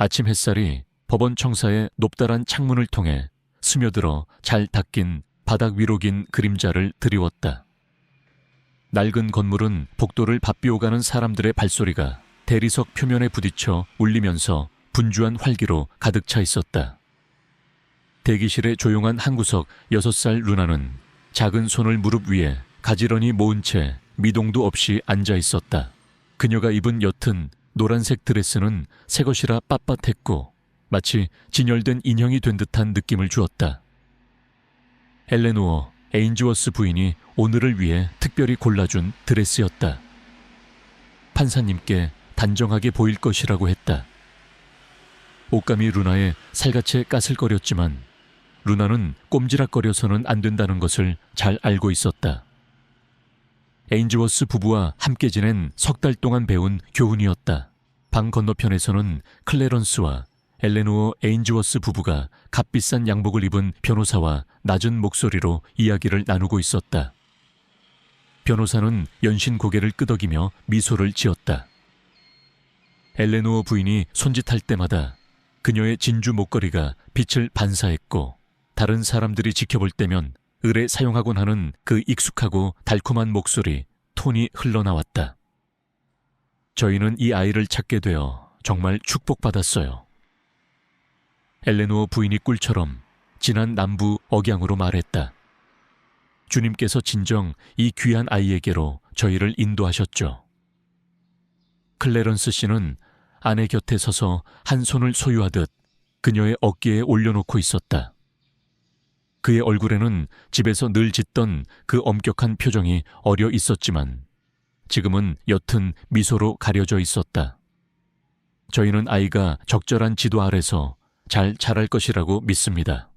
아침 햇살이 법원 청사의 높다란 창문을 통해 스며들어 잘 닦인 바닥 위로 긴 그림자를 드리웠다. 낡은 건물은 복도를 밟비오가는 사람들의 발소리가 대리석 표면에 부딪혀 울리면서 분주한 활기로 가득 차 있었다. 대기실의 조용한 한 구석 6살 루나는 작은 손을 무릎 위에 가지런히 모은 채 미동도 없이 앉아 있었다. 그녀가 입은 옅은 노란색 드레스는 새것이라 빳빳했고 마치 진열된 인형이 된 듯한 느낌을 주었다. 엘레노어 에인즈워스 부인이 오늘을 위해 특별히 골라준 드레스였다. 판사님께 단정하게 보일 것이라고 했다. 옷감이 루나의 살갗에 까슬거렸지만 루나는 꼼지락거려서는 안 된다는 것을 잘 알고 있었다. 에인즈워스 부부와 함께 지낸 석 달 동안 배운 교훈이었다. 방 건너편에서는 클래런스와 엘레노어 에인즈워스 부부가 값비싼 양복을 입은 변호사와 낮은 목소리로 이야기를 나누고 있었다. 변호사는 연신 고개를 끄덕이며 미소를 지었다. 엘레노어 부인이 손짓할 때마다 그녀의 진주 목걸이가 빛을 반사했고 다른 사람들이 지켜볼 때면 을에 사용하곤 하는 그 익숙하고 달콤한 목소리, 톤이 흘러나왔다. 저희는 이 아이를 찾게 되어 정말 축복받았어요. 엘레노어 부인이 꿀처럼 진한 남부 억양으로 말했다. 주님께서 진정 이 귀한 아이에게로 저희를 인도하셨죠. 클래런스 씨는 아내 곁에 서서 한 손을 소유하듯 그녀의 어깨에 올려놓고 있었다. 그의 얼굴에는 집에서 늘 짓던 그 엄격한 표정이 어려 있었지만 지금은 옅은 미소로 가려져 있었다. 저희는 아이가 적절한 지도 아래서 잘 자랄 것이라고 믿습니다.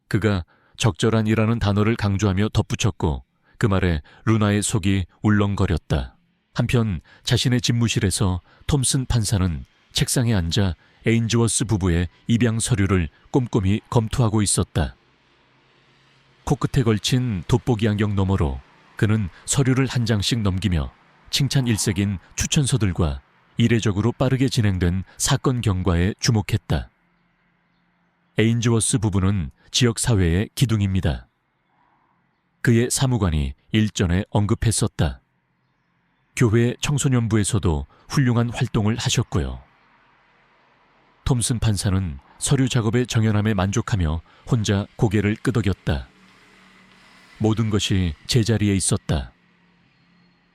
그가 적절한이라는 단어를 강조하며 덧붙였고 그 말에 루나의 속이 울렁거렸다. 한편 자신의 집무실에서 톰슨 판사는 책상에 앉아 에인즈워스 부부의 입양 서류를 꼼꼼히 검토하고 있었다. 코끝에 걸친 돋보기 안경 너머로 그는 서류를 한 장씩 넘기며 칭찬 일색인 추천서들과 이례적으로 빠르게 진행된 사건 경과에 주목했다. 에인즈워스 부부는 지역사회의 기둥입니다. 그의 사무관이 일전에 언급했었다. 교회 청소년부에서도 훌륭한 활동을 하셨고요. 톰슨 판사는 서류 작업의 정연함에 만족하며 혼자 고개를 끄덕였다. 모든 것이 제자리에 있었다.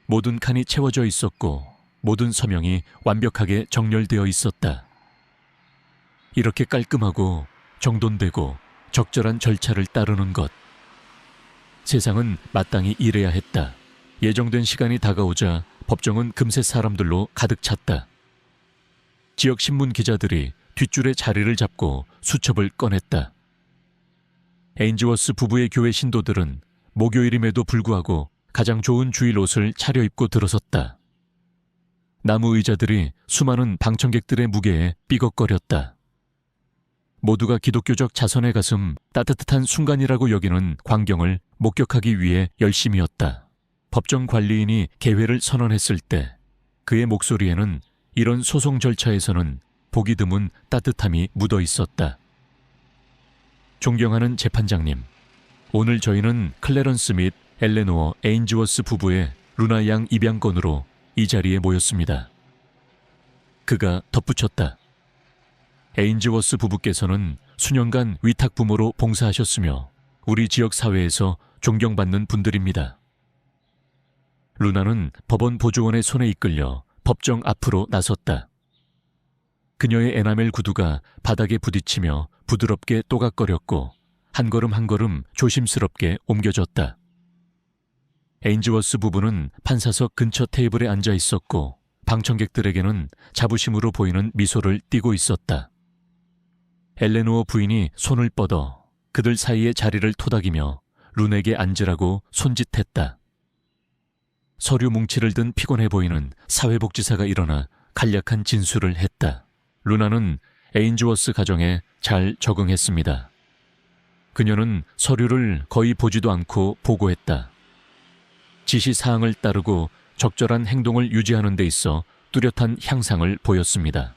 모든 칸이 채워져 있었고 모든 서명이 완벽하게 정렬되어 있었다. 이렇게 깔끔하고 정돈되고 적절한 절차를 따르는 것. 세상은 마땅히 이래야 했다. 예정된 시간이 다가오자 법정은 금세 사람들로 가득 찼다. 지역 신문 기자들이 뒷줄에 자리를 잡고 수첩을 꺼냈다. 에인즈워스 부부의 교회 신도들은 목요일임에도 불구하고 가장 좋은 주일 옷을 차려입고 들어섰다. 나무 의자들이 수많은 방청객들의 무게에 삐걱거렸다. 모두가 기독교적 자선의 가슴 따뜻한 순간이라고 여기는 광경을 목격하기 위해 열심이었다. 법정 관리인이 개회를 선언했을 때 그의 목소리에는 이런 소송 절차에서는 보기 드문 따뜻함이 묻어 있었다. 존경하는 재판장님, 오늘 저희는 클래런스 및 엘레노어 에인즈워스 부부의 루나 양 입양건으로 이 자리에 모였습니다. 그가 덧붙였다. 에인즈워스 부부께서는 수년간 위탁 부모로 봉사하셨으며 우리 지역 사회에서 존경받는 분들입니다. 루나는 법원 보조원의 손에 이끌려 법정 앞으로 나섰다. 그녀의 에나멜 구두가 바닥에 부딪히며 부드럽게 또각거렸고 한 걸음 한 걸음 조심스럽게 옮겨졌다. 에인즈워스 부부는 판사석 근처 테이블에 앉아 있었고 방청객들에게는 자부심으로 보이는 미소를 띠고 있었다. 엘레노어 부인이 손을 뻗어 그들 사이의 자리를 토닥이며 룬에게 앉으라고 손짓했다. 서류 뭉치를 든 피곤해 보이는 사회복지사가 일어나 간략한 진술을 했다. 루나는 에인즈워스 가정에 잘 적응했습니다. 그녀는 서류를 거의 보지도 않고 보고했다. 지시사항을 따르고 적절한 행동을 유지하는 데 있어 뚜렷한 향상을 보였습니다.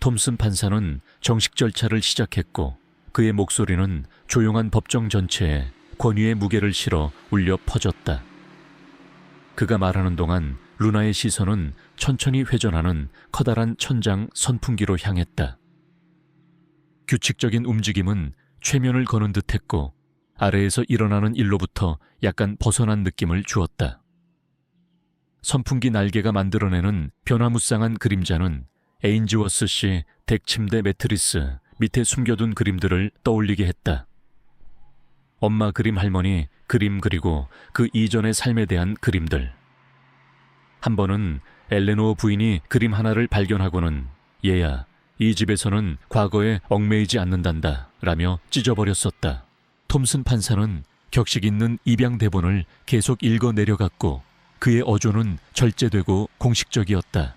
톰슨 판사는 정식 절차를 시작했고 그의 목소리는 조용한 법정 전체에 권위의 무게를 실어 울려 퍼졌다. 그가 말하는 동안 루나의 시선은 천천히 회전하는 커다란 천장 선풍기로 향했다. 규칙적인 움직임은 최면을 거는 듯했고 아래에서 일어나는 일로부터 약간 벗어난 느낌을 주었다. 선풍기 날개가 만들어내는 변화무쌍한 그림자는 에인즈워스 씨 덱 침대 매트리스 밑에 숨겨둔 그림들을 떠올리게 했다. 엄마 그림 할머니 그림 그리고 그 이전의 삶에 대한 그림들. 한 번은 엘레노어 부인이 그림 하나를 발견하고는 얘야, 이 집에서는 과거에 얽매이지 않는단다 라며 찢어버렸었다. 톰슨 판사는 격식 있는 입양 대본을 계속 읽어 내려갔고 그의 어조는 절제되고 공식적이었다.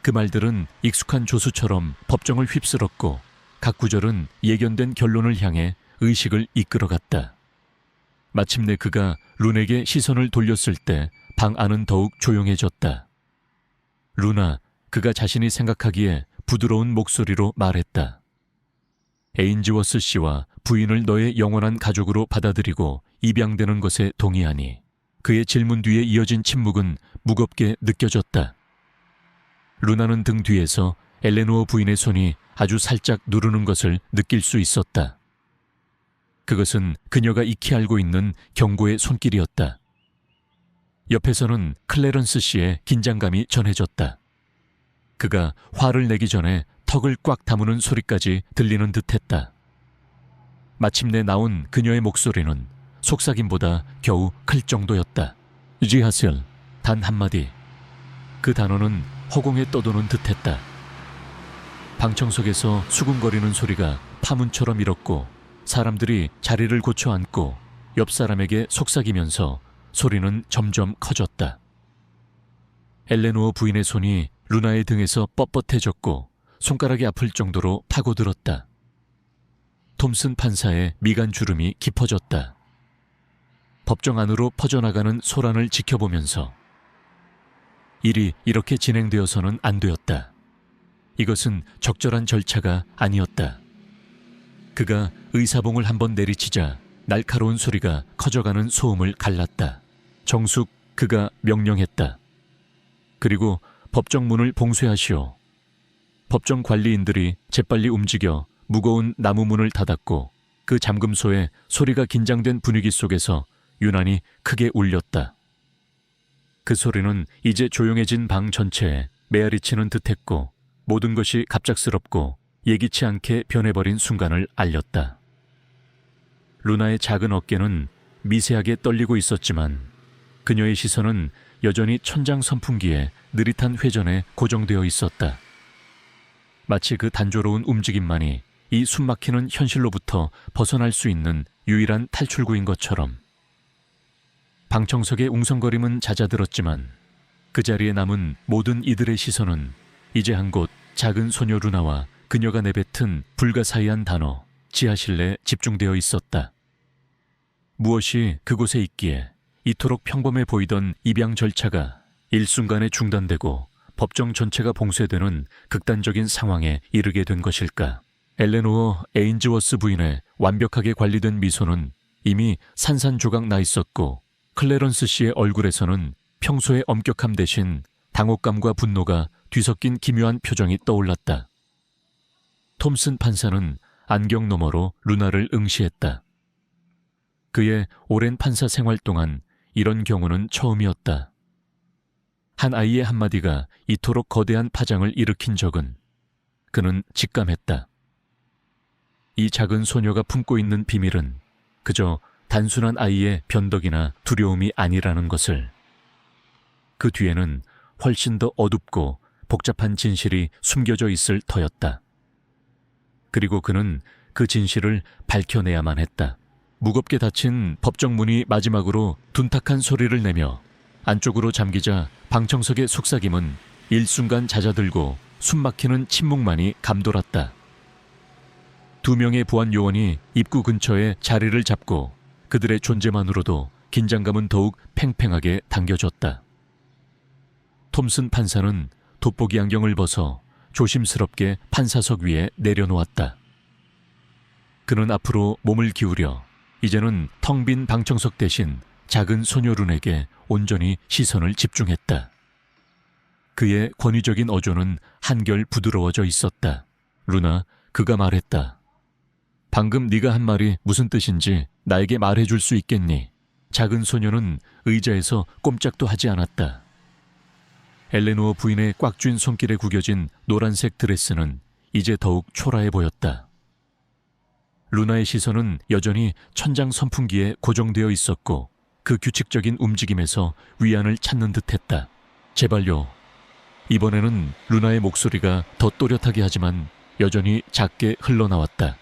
그 말들은 익숙한 조수처럼 법정을 휩쓸었고 각 구절은 예견된 결론을 향해 의식을 이끌어갔다. 마침내 그가 룬에게 시선을 돌렸을 때 방 안은 더욱 조용해졌다. 루나, 그가 자신이 생각하기에 부드러운 목소리로 말했다. 에인즈워스 씨와 부인을 너의 영원한 가족으로 받아들이고 입양되는 것에 동의하니. 그의 질문 뒤에 이어진 침묵은 무겁게 느껴졌다. 루나는 등 뒤에서 엘레노어 부인의 손이 아주 살짝 누르는 것을 느낄 수 있었다. 그것은 그녀가 익히 알고 있는 경고의 손길이었다. 옆에서는 클래런스 씨의 긴장감이 전해졌다. 그가 화를 내기 전에 턱을 꽉 다무는 소리까지 들리는 듯했다. 마침내 나온 그녀의 목소리는 속삭임보다 겨우 클 정도였다. 지하셀, 단 한마디. 그 단어는 허공에 떠도는 듯했다. 방청석에서 수군거리는 소리가 파문처럼 일었고 사람들이 자리를 고쳐 앉고 옆 사람에게 속삭이면서 소리는 점점 커졌다. 엘레노어 부인의 손이 루나의 등에서 뻣뻣해졌고 손가락이 아플 정도로 파고들었다. 톰슨 판사의 미간 주름이 깊어졌다. 법정 안으로 퍼져나가는 소란을 지켜보면서 일이 이렇게 진행되어서는 안 되었다. 이것은 적절한 절차가 아니었다. 그가 의사봉을 한번 내리치자 날카로운 소리가 커져가는 소음을 갈랐다. 정숙, 그가 명령했다. 그리고 법정 문을 봉쇄하시오. 법정 관리인들이 재빨리 움직여 무거운 나무 문을 닫았고 그 잠금소에 소리가 긴장된 분위기 속에서 유난히 크게 울렸다. 그 소리는 이제 조용해진 방 전체에 메아리치는 듯했고 모든 것이 갑작스럽고 예기치 않게 변해버린 순간을 알렸다. 루나의 작은 어깨는 미세하게 떨리고 있었지만 그녀의 시선은 여전히 천장 선풍기에 느릿한 회전에 고정되어 있었다. 마치 그 단조로운 움직임만이 이 숨막히는 현실로부터 벗어날 수 있는 유일한 탈출구인 것처럼. 방청석의 웅성거림은 잦아들었지만 그 자리에 남은 모든 이들의 시선은 이제 한 곳 작은 소녀 루나와 그녀가 내뱉은 불가사의한 단어 지하실내에 집중되어 있었다. 무엇이 그곳에 있기에 이토록 평범해 보이던 입양 절차가 일순간에 중단되고 법정 전체가 봉쇄되는 극단적인 상황에 이르게 된 것일까? 엘레노어 에인즈워스 부인의 완벽하게 관리된 미소는 이미 산산조각 나 있었고 클래런스 씨의 얼굴에서는 평소의 엄격함 대신 당혹감과 분노가 뒤섞인 기묘한 표정이 떠올랐다. 톰슨 판사는 안경 너머로 루나를 응시했다. 그의 오랜 판사 생활 동안 이런 경우는 처음이었다. 한 아이의 한마디가 이토록 거대한 파장을 일으킨 적은 그는 직감했다. 이 작은 소녀가 품고 있는 비밀은 그저 단순한 아이의 변덕이나 두려움이 아니라는 것을. 그 뒤에는 훨씬 더 어둡고 복잡한 진실이 숨겨져 있을 터였다. 그리고 그는 그 진실을 밝혀내야만 했다. 무겁게 닫힌 법정 문이 마지막으로 둔탁한 소리를 내며 안쪽으로 잠기자 방청석의 속삭임은 일순간 잦아들고 숨막히는 침묵만이 감돌았다. 2명의 보안 요원이 입구 근처에 자리를 잡고 그들의 존재만으로도 긴장감은 더욱 팽팽하게 당겨졌다. 톰슨 판사는 돋보기 안경을 벗어 조심스럽게 판사석 위에 내려놓았다. 그는 앞으로 몸을 기울여 이제는 텅 빈 방청석 대신 작은 소녀 룬에게 온전히 시선을 집중했다. 그의 권위적인 어조는 한결 부드러워져 있었다. 루나, 그가 말했다. 방금 네가 한 말이 무슨 뜻인지 나에게 말해줄 수 있겠니? 작은 소녀는 의자에서 꼼짝도 하지 않았다. 엘레노어 부인의 꽉 쥔 손길에 구겨진 노란색 드레스는 이제 더욱 초라해 보였다. 루나의 시선은 여전히 천장 선풍기에 고정되어 있었고 그 규칙적인 움직임에서 위안을 찾는 듯했다. 제발요. 이번에는 루나의 목소리가 더 또렷하게 하지만 여전히 작게 흘러나왔다.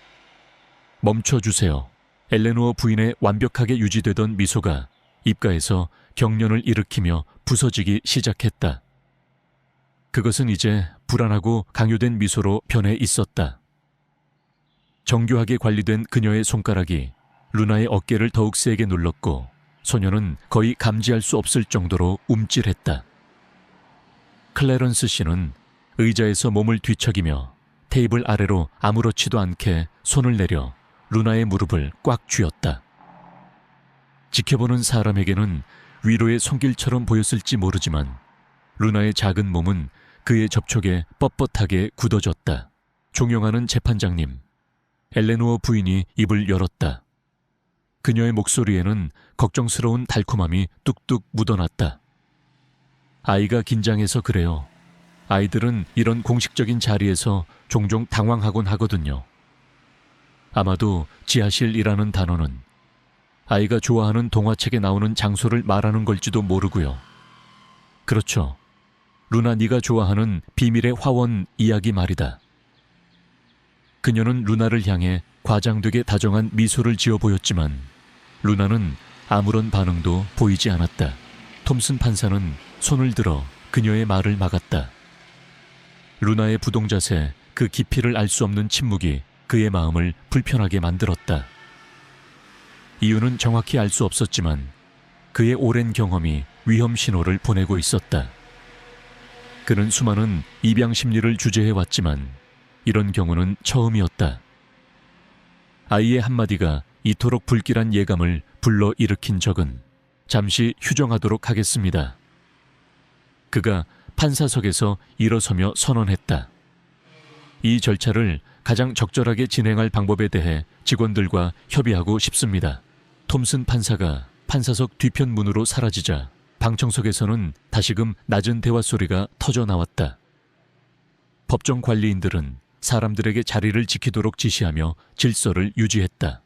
멈춰주세요. 엘레노어 부인의 완벽하게 유지되던 미소가 입가에서 경련을 일으키며 부서지기 시작했다. 그것은 이제 불안하고 강요된 미소로 변해 있었다. 정교하게 관리된 그녀의 손가락이 루나의 어깨를 더욱 세게 눌렀고 소녀는 거의 감지할 수 없을 정도로 움찔했다. 클래런스 씨는 의자에서 몸을 뒤척이며 테이블 아래로 아무렇지도 않게 손을 내려 루나의 무릎을 꽉 쥐었다. 지켜보는 사람에게는 위로의 손길처럼 보였을지 모르지만 루나의 작은 몸은 그의 접촉에 뻣뻣하게 굳어졌다. 존경하는 재판장님, 엘레노어 부인이 입을 열었다. 그녀의 목소리에는 걱정스러운 달콤함이 뚝뚝 묻어났다. 아이가 긴장해서 그래요. 아이들은 이런 공식적인 자리에서 종종 당황하곤 하거든요. 아마도 지하실이라는 단어는 아이가 좋아하는 동화책에 나오는 장소를 말하는 걸지도 모르고요. 그렇죠. 루나, 네가 좋아하는 비밀의 화원 이야기 말이다. 그녀는 루나를 향해 과장되게 다정한 미소를 지어 보였지만 루나는 아무런 반응도 보이지 않았다. 톰슨 판사는 손을 들어 그녀의 말을 막았다. 루나의 부동자세, 그 깊이를 알 수 없는 침묵이 그의 마음을 불편하게 만들었다. 이유는 정확히 알 수 없었지만 그의 오랜 경험이 위험 신호를 보내고 있었다. 그는 수많은 입양 심리를 주재해왔지만 이런 경우는 처음이었다. 아이의 한마디가 이토록 불길한 예감을 불러일으킨 적은 잠시 휴정하도록 하겠습니다. 그가 판사석에서 일어서며 선언했다. 이 절차를 가장 적절하게 진행할 방법에 대해 직원들과 협의하고 싶습니다. 톰슨 판사가 판사석 뒤편 문으로 사라지자 방청석에서는 다시금 낮은 대화 소리가 터져 나왔다. 법정 관리인들은 사람들에게 자리를 지키도록 지시하며 질서를 유지했다.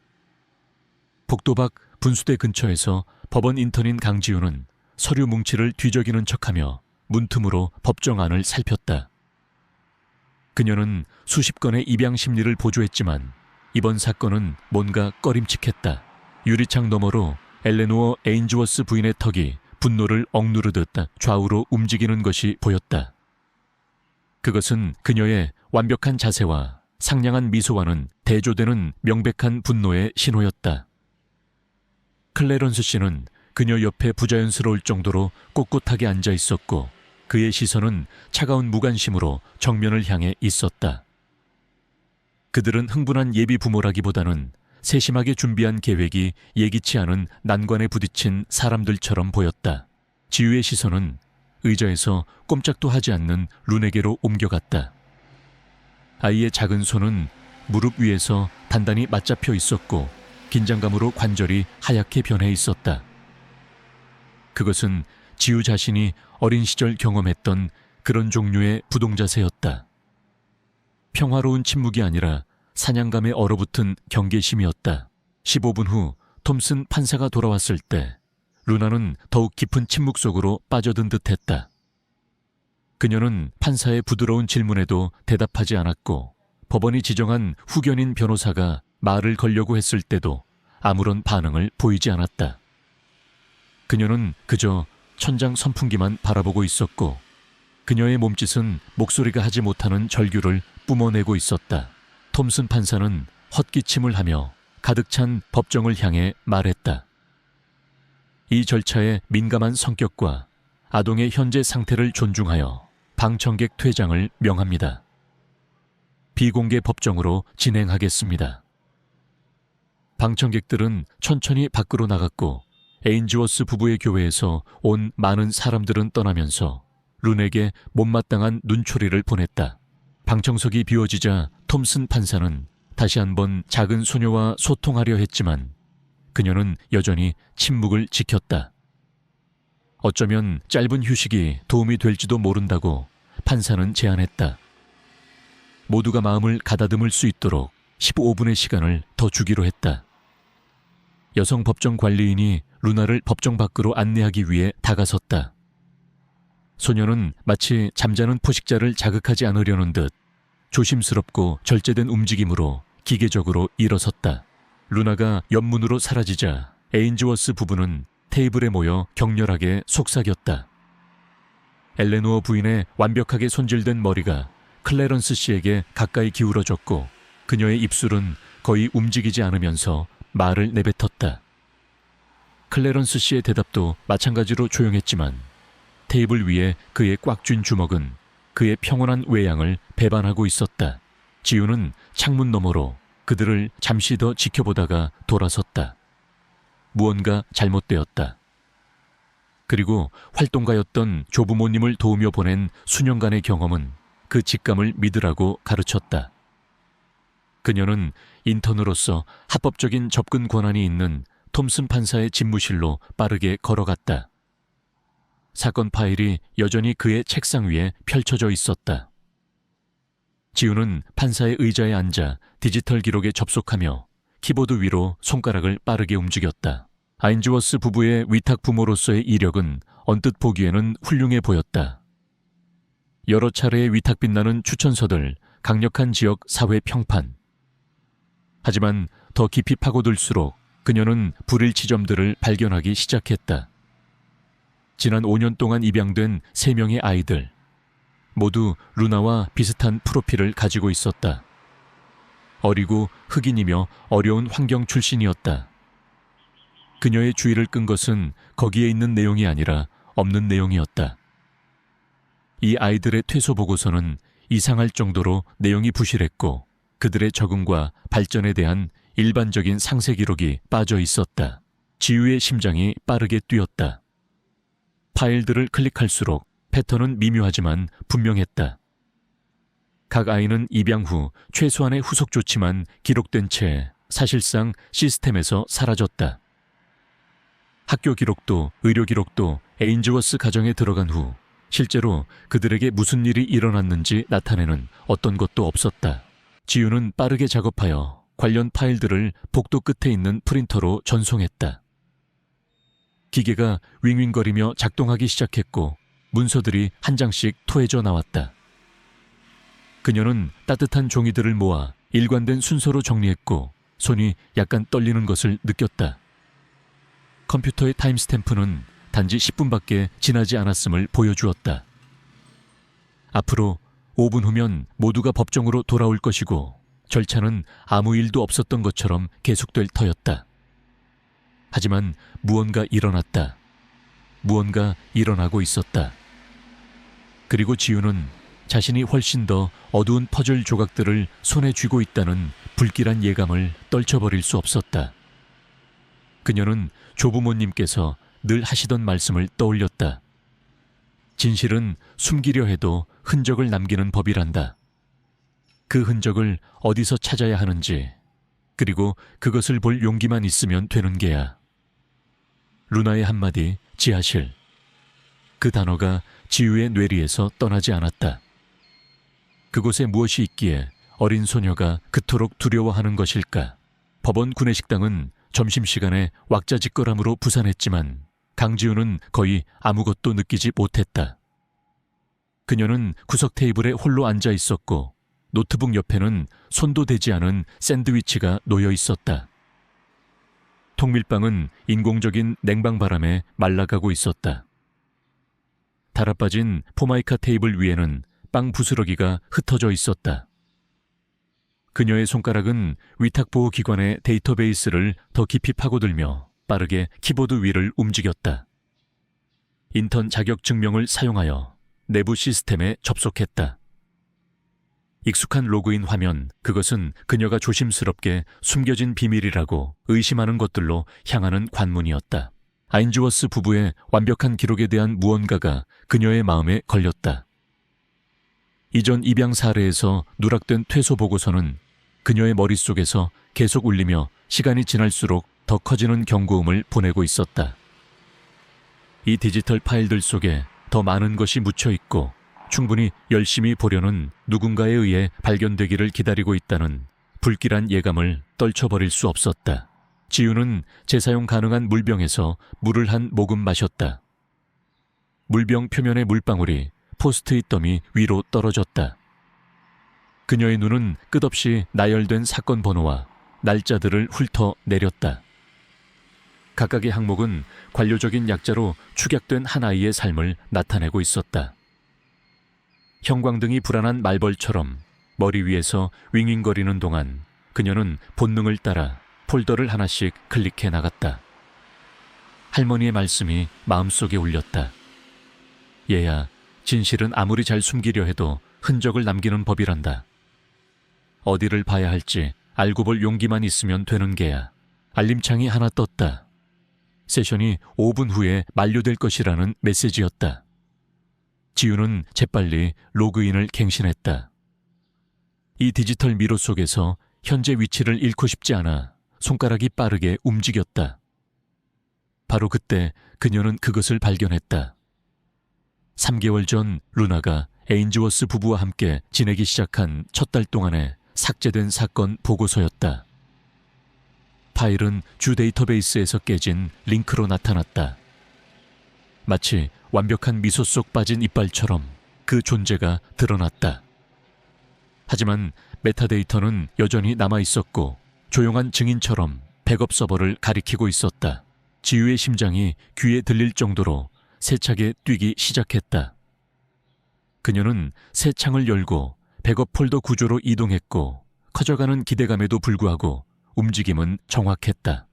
복도박 분수대 근처에서 법원 인턴인 강지우는 서류 뭉치를 뒤적이는 척하며 문틈으로 법정 안을 살폈다. 그녀는 수십 건의 입양 심리를 보조했지만 이번 사건은 뭔가 꺼림칙했다. 유리창 너머로 엘레노어 에인즈워스 부인의 턱이 분노를 억누르듯 좌우로 움직이는 것이 보였다. 그것은 그녀의 완벽한 자세와 상냥한 미소와는 대조되는 명백한 분노의 신호였다. 클래런스 씨는 그녀 옆에 부자연스러울 정도로 꼿꼿하게 앉아 있었고 그의 시선은 차가운 무관심으로 정면을 향해 있었다. 그들은 흥분한 예비 부모라기보다는 세심하게 준비한 계획이 예기치 않은 난관에 부딪힌 사람들처럼 보였다. 지우의 시선은 의자에서 꼼짝도 하지 않는 룬에게로 옮겨갔다. 아이의 작은 손은 무릎 위에서 단단히 맞잡혀 있었고 긴장감으로 관절이 하얗게 변해 있었다. 그것은 지우 자신이 어린 시절 경험했던 그런 종류의 부동자세였다. 평화로운 침묵이 아니라 사냥감에 얼어붙은 경계심이었다. 15분 후 톰슨 판사가 돌아왔을 때 루나는 더욱 깊은 침묵 속으로 빠져든 듯했다. 그녀는 판사의 부드러운 질문에도 대답하지 않았고 법원이 지정한 후견인 변호사가 말을 걸려고 했을 때도 아무런 반응을 보이지 않았다. 그녀는 그저 천장 선풍기만 바라보고 있었고 그녀의 몸짓은 목소리가 하지 못하는 절규를 뿜어내고 있었다. 톰슨 판사는 헛기침을 하며 가득 찬 법정을 향해 말했다. 이 절차의 민감한 성격과 아동의 현재 상태를 존중하여 방청객 퇴장을 명합니다. 비공개 법정으로 진행하겠습니다. 방청객들은 천천히 밖으로 나갔고 에인즈워스 부부의 교회에서 온 많은 사람들은 떠나면서 룬에게 못마땅한 눈초리를 보냈다. 방청석이 비워지자 톰슨 판사는 다시 한번 작은 소녀와 소통하려 했지만 그녀는 여전히 침묵을 지켰다. 어쩌면 짧은 휴식이 도움이 될지도 모른다고 판사는 제안했다. 모두가 마음을 가다듬을 수 있도록 15분의 시간을 더 주기로 했다. 여성 법정 관리인이 루나를 법정 밖으로 안내하기 위해 다가섰다. 소녀는 마치 잠자는 포식자를 자극하지 않으려는 듯 조심스럽고 절제된 움직임으로 기계적으로 일어섰다. 루나가 옆문으로 사라지자 에인즈워스 부부는 테이블에 모여 격렬하게 속삭였다. 엘레노어 부인의 완벽하게 손질된 머리가 클래런스 씨에게 가까이 기울어졌고 그녀의 입술은 거의 움직이지 않으면서 말을 내뱉었다. 클래런스 씨의 대답도 마찬가지로 조용했지만 테이블 위에 그의 꽉 쥔 주먹은 그의 평온한 외양을 배반하고 있었다. 지우는 창문 너머로 그들을 잠시 더 지켜보다가 돌아섰다. 무언가 잘못되었다. 그리고 활동가였던 조부모님을 도우며 보낸 수년간의 경험은 그 직감을 믿으라고 가르쳤다. 그녀는 인턴으로서 합법적인 접근 권한이 있는 톰슨 판사의 집무실로 빠르게 걸어갔다. 사건 파일이 여전히 그의 책상 위에 펼쳐져 있었다. 지우는 판사의 의자에 앉아 디지털 기록에 접속하며 키보드 위로 손가락을 빠르게 움직였다. 아인즈워스 부부의 위탁 부모로서의 이력은 언뜻 보기에는 훌륭해 보였다. 여러 차례의 위탁 빛나는 추천서들, 강력한 지역 사회 평판. 하지만 더 깊이 파고들수록 그녀는 불일 지점들을 발견하기 시작했다. 지난 5년 동안 입양된 3명의 아이들. 모두 루나와 비슷한 프로필을 가지고 있었다. 어리고 흑인이며 어려운 환경 출신이었다. 그녀의 주의를 끈 것은 거기에 있는 내용이 아니라 없는 내용이었다. 이 아이들의 퇴소 보고서는 이상할 정도로 내용이 부실했고 그들의 적응과 발전에 대한 일반적인 상세 기록이 빠져 있었다. 지우의 심장이 빠르게 뛰었다. 파일들을 클릭할수록 패턴은 미묘하지만 분명했다. 각 아이는 입양 후 최소한의 후속 조치만 기록된 채 사실상 시스템에서 사라졌다. 학교 기록도 의료 기록도 에인즈워스 가정에 들어간 후 실제로 그들에게 무슨 일이 일어났는지 나타내는 어떤 것도 없었다. 지우는 빠르게 작업하여 관련 파일들을 복도 끝에 있는 프린터로 전송했다. 기계가 윙윙거리며 작동하기 시작했고 문서들이 한 장씩 토해져 나왔다. 그녀는 따뜻한 종이들을 모아 일관된 순서로 정리했고 손이 약간 떨리는 것을 느꼈다. 컴퓨터의 타임스탬프는 단지 10분밖에 지나지 않았음을 보여주었다. 앞으로 5분 후면 모두가 법정으로 돌아올 것이고 절차는 아무 일도 없었던 것처럼 계속될 터였다. 하지만 무언가 일어났다. 무언가 일어나고 있었다. 그리고 지우는 자신이 훨씬 더 어두운 퍼즐 조각들을 손에 쥐고 있다는 불길한 예감을 떨쳐버릴 수 없었다. 그녀는 조부모님께서 늘 하시던 말씀을 떠올렸다. 진실은 숨기려 해도 흔적을 남기는 법이란다. 그 흔적을 어디서 찾아야 하는지, 그리고 그것을 볼 용기만 있으면 되는 게야. 루나의 한마디, 지하실. 그 단어가 지우의 뇌리에서 떠나지 않았다. 그곳에 무엇이 있기에 어린 소녀가 그토록 두려워하는 것일까? 법원 구내식당은 점심시간에 왁자지껄함으로 부산했지만 강지우는 거의 아무것도 느끼지 못했다. 그녀는 구석 테이블에 홀로 앉아 있었고 노트북 옆에는 손도 대지 않은 샌드위치가 놓여 있었다. 통밀빵은 인공적인 냉방바람에 말라가고 있었다. 달아빠진 포마이카 테이블 위에는 빵 부스러기가 흩어져 있었다. 그녀의 손가락은 위탁보호기관의 데이터베이스를 더 깊이 파고들며 빠르게 키보드 위를 움직였다. 인턴 자격증명을 사용하여 내부 시스템에 접속했다. 익숙한 로그인 화면, 그것은 그녀가 조심스럽게 숨겨진 비밀이라고 의심하는 것들로 향하는 관문이었다. 아인즈워스 부부의 완벽한 기록에 대한 무언가가 그녀의 마음에 걸렸다. 이전 입양 사례에서 누락된 퇴소 보고서는 그녀의 머릿속에서 계속 울리며 시간이 지날수록 더 커지는 경고음을 보내고 있었다. 이 디지털 파일들 속에 더 많은 것이 묻혀 있고 충분히 열심히 보려는 누군가에 의해 발견되기를 기다리고 있다는 불길한 예감을 떨쳐버릴 수 없었다. 지우는 재사용 가능한 물병에서 물을 한 모금 마셨다. 물병 표면의 물방울이 포스트잇 더미 위로 떨어졌다. 그녀의 눈은 끝없이 나열된 사건 번호와 날짜들을 훑어 내렸다. 각각의 항목은 관료적인 약자로 축약된 한 아이의 삶을 나타내고 있었다. 형광등이 불안한 말벌처럼 머리 위에서 윙윙거리는 동안 그녀는 본능을 따라 폴더를 하나씩 클릭해 나갔다. 할머니의 말씀이 마음속에 울렸다. 얘야, 진실은 아무리 잘 숨기려 해도 흔적을 남기는 법이란다. 어디를 봐야 할지 알고 볼 용기만 있으면 되는 게야. 알림창이 하나 떴다. 세션이 5분 후에 만료될 것이라는 메시지였다. 지우는 재빨리 로그인을 갱신했다. 이 디지털 미로 속에서 현재 위치를 잃고 싶지 않아 손가락이 빠르게 움직였다. 바로 그때 그녀는 그것을 발견했다. 3개월 전 루나가 에인즈워스 부부와 함께 지내기 시작한 첫 달 동안에 삭제된 사건 보고서였다. 파일은 주 데이터베이스에서 깨진 링크로 나타났다. 마치 완벽한 미소 속 빠진 이빨처럼 그 존재가 드러났다. 하지만 메타데이터는 여전히 남아있었고 조용한 증인처럼 백업 서버를 가리키고 있었다. 지우의 심장이 귀에 들릴 정도로 세차게 뛰기 시작했다. 그녀는 새 창을 열고 백업 폴더 구조로 이동했고 커져가는 기대감에도 불구하고 움직임은 정확했다.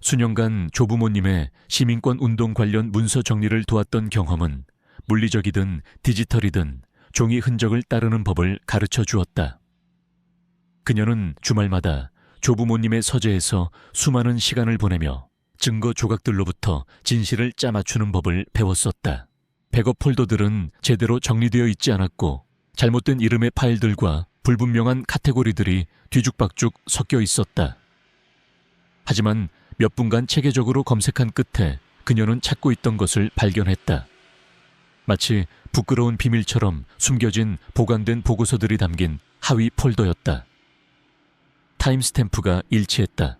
수년간 조부모님의 시민권 운동 관련 문서 정리를 도왔던 경험은 물리적이든 디지털이든 종이 흔적을 따르는 법을 가르쳐 주었다. 그녀는 주말마다 조부모님의 서재에서 수많은 시간을 보내며 증거 조각들로부터 진실을 짜맞추는 법을 배웠었다. 백업 폴더들은 제대로 정리되어 있지 않았고 잘못된 이름의 파일들과 불분명한 카테고리들이 뒤죽박죽 섞여 있었다. 하지만 몇 분간 체계적으로 검색한 끝에 그녀는 찾고 있던 것을 발견했다. 마치 부끄러운 비밀처럼 숨겨진 보관된 보고서들이 담긴 하위 폴더였다. 타임스탬프가 일치했다.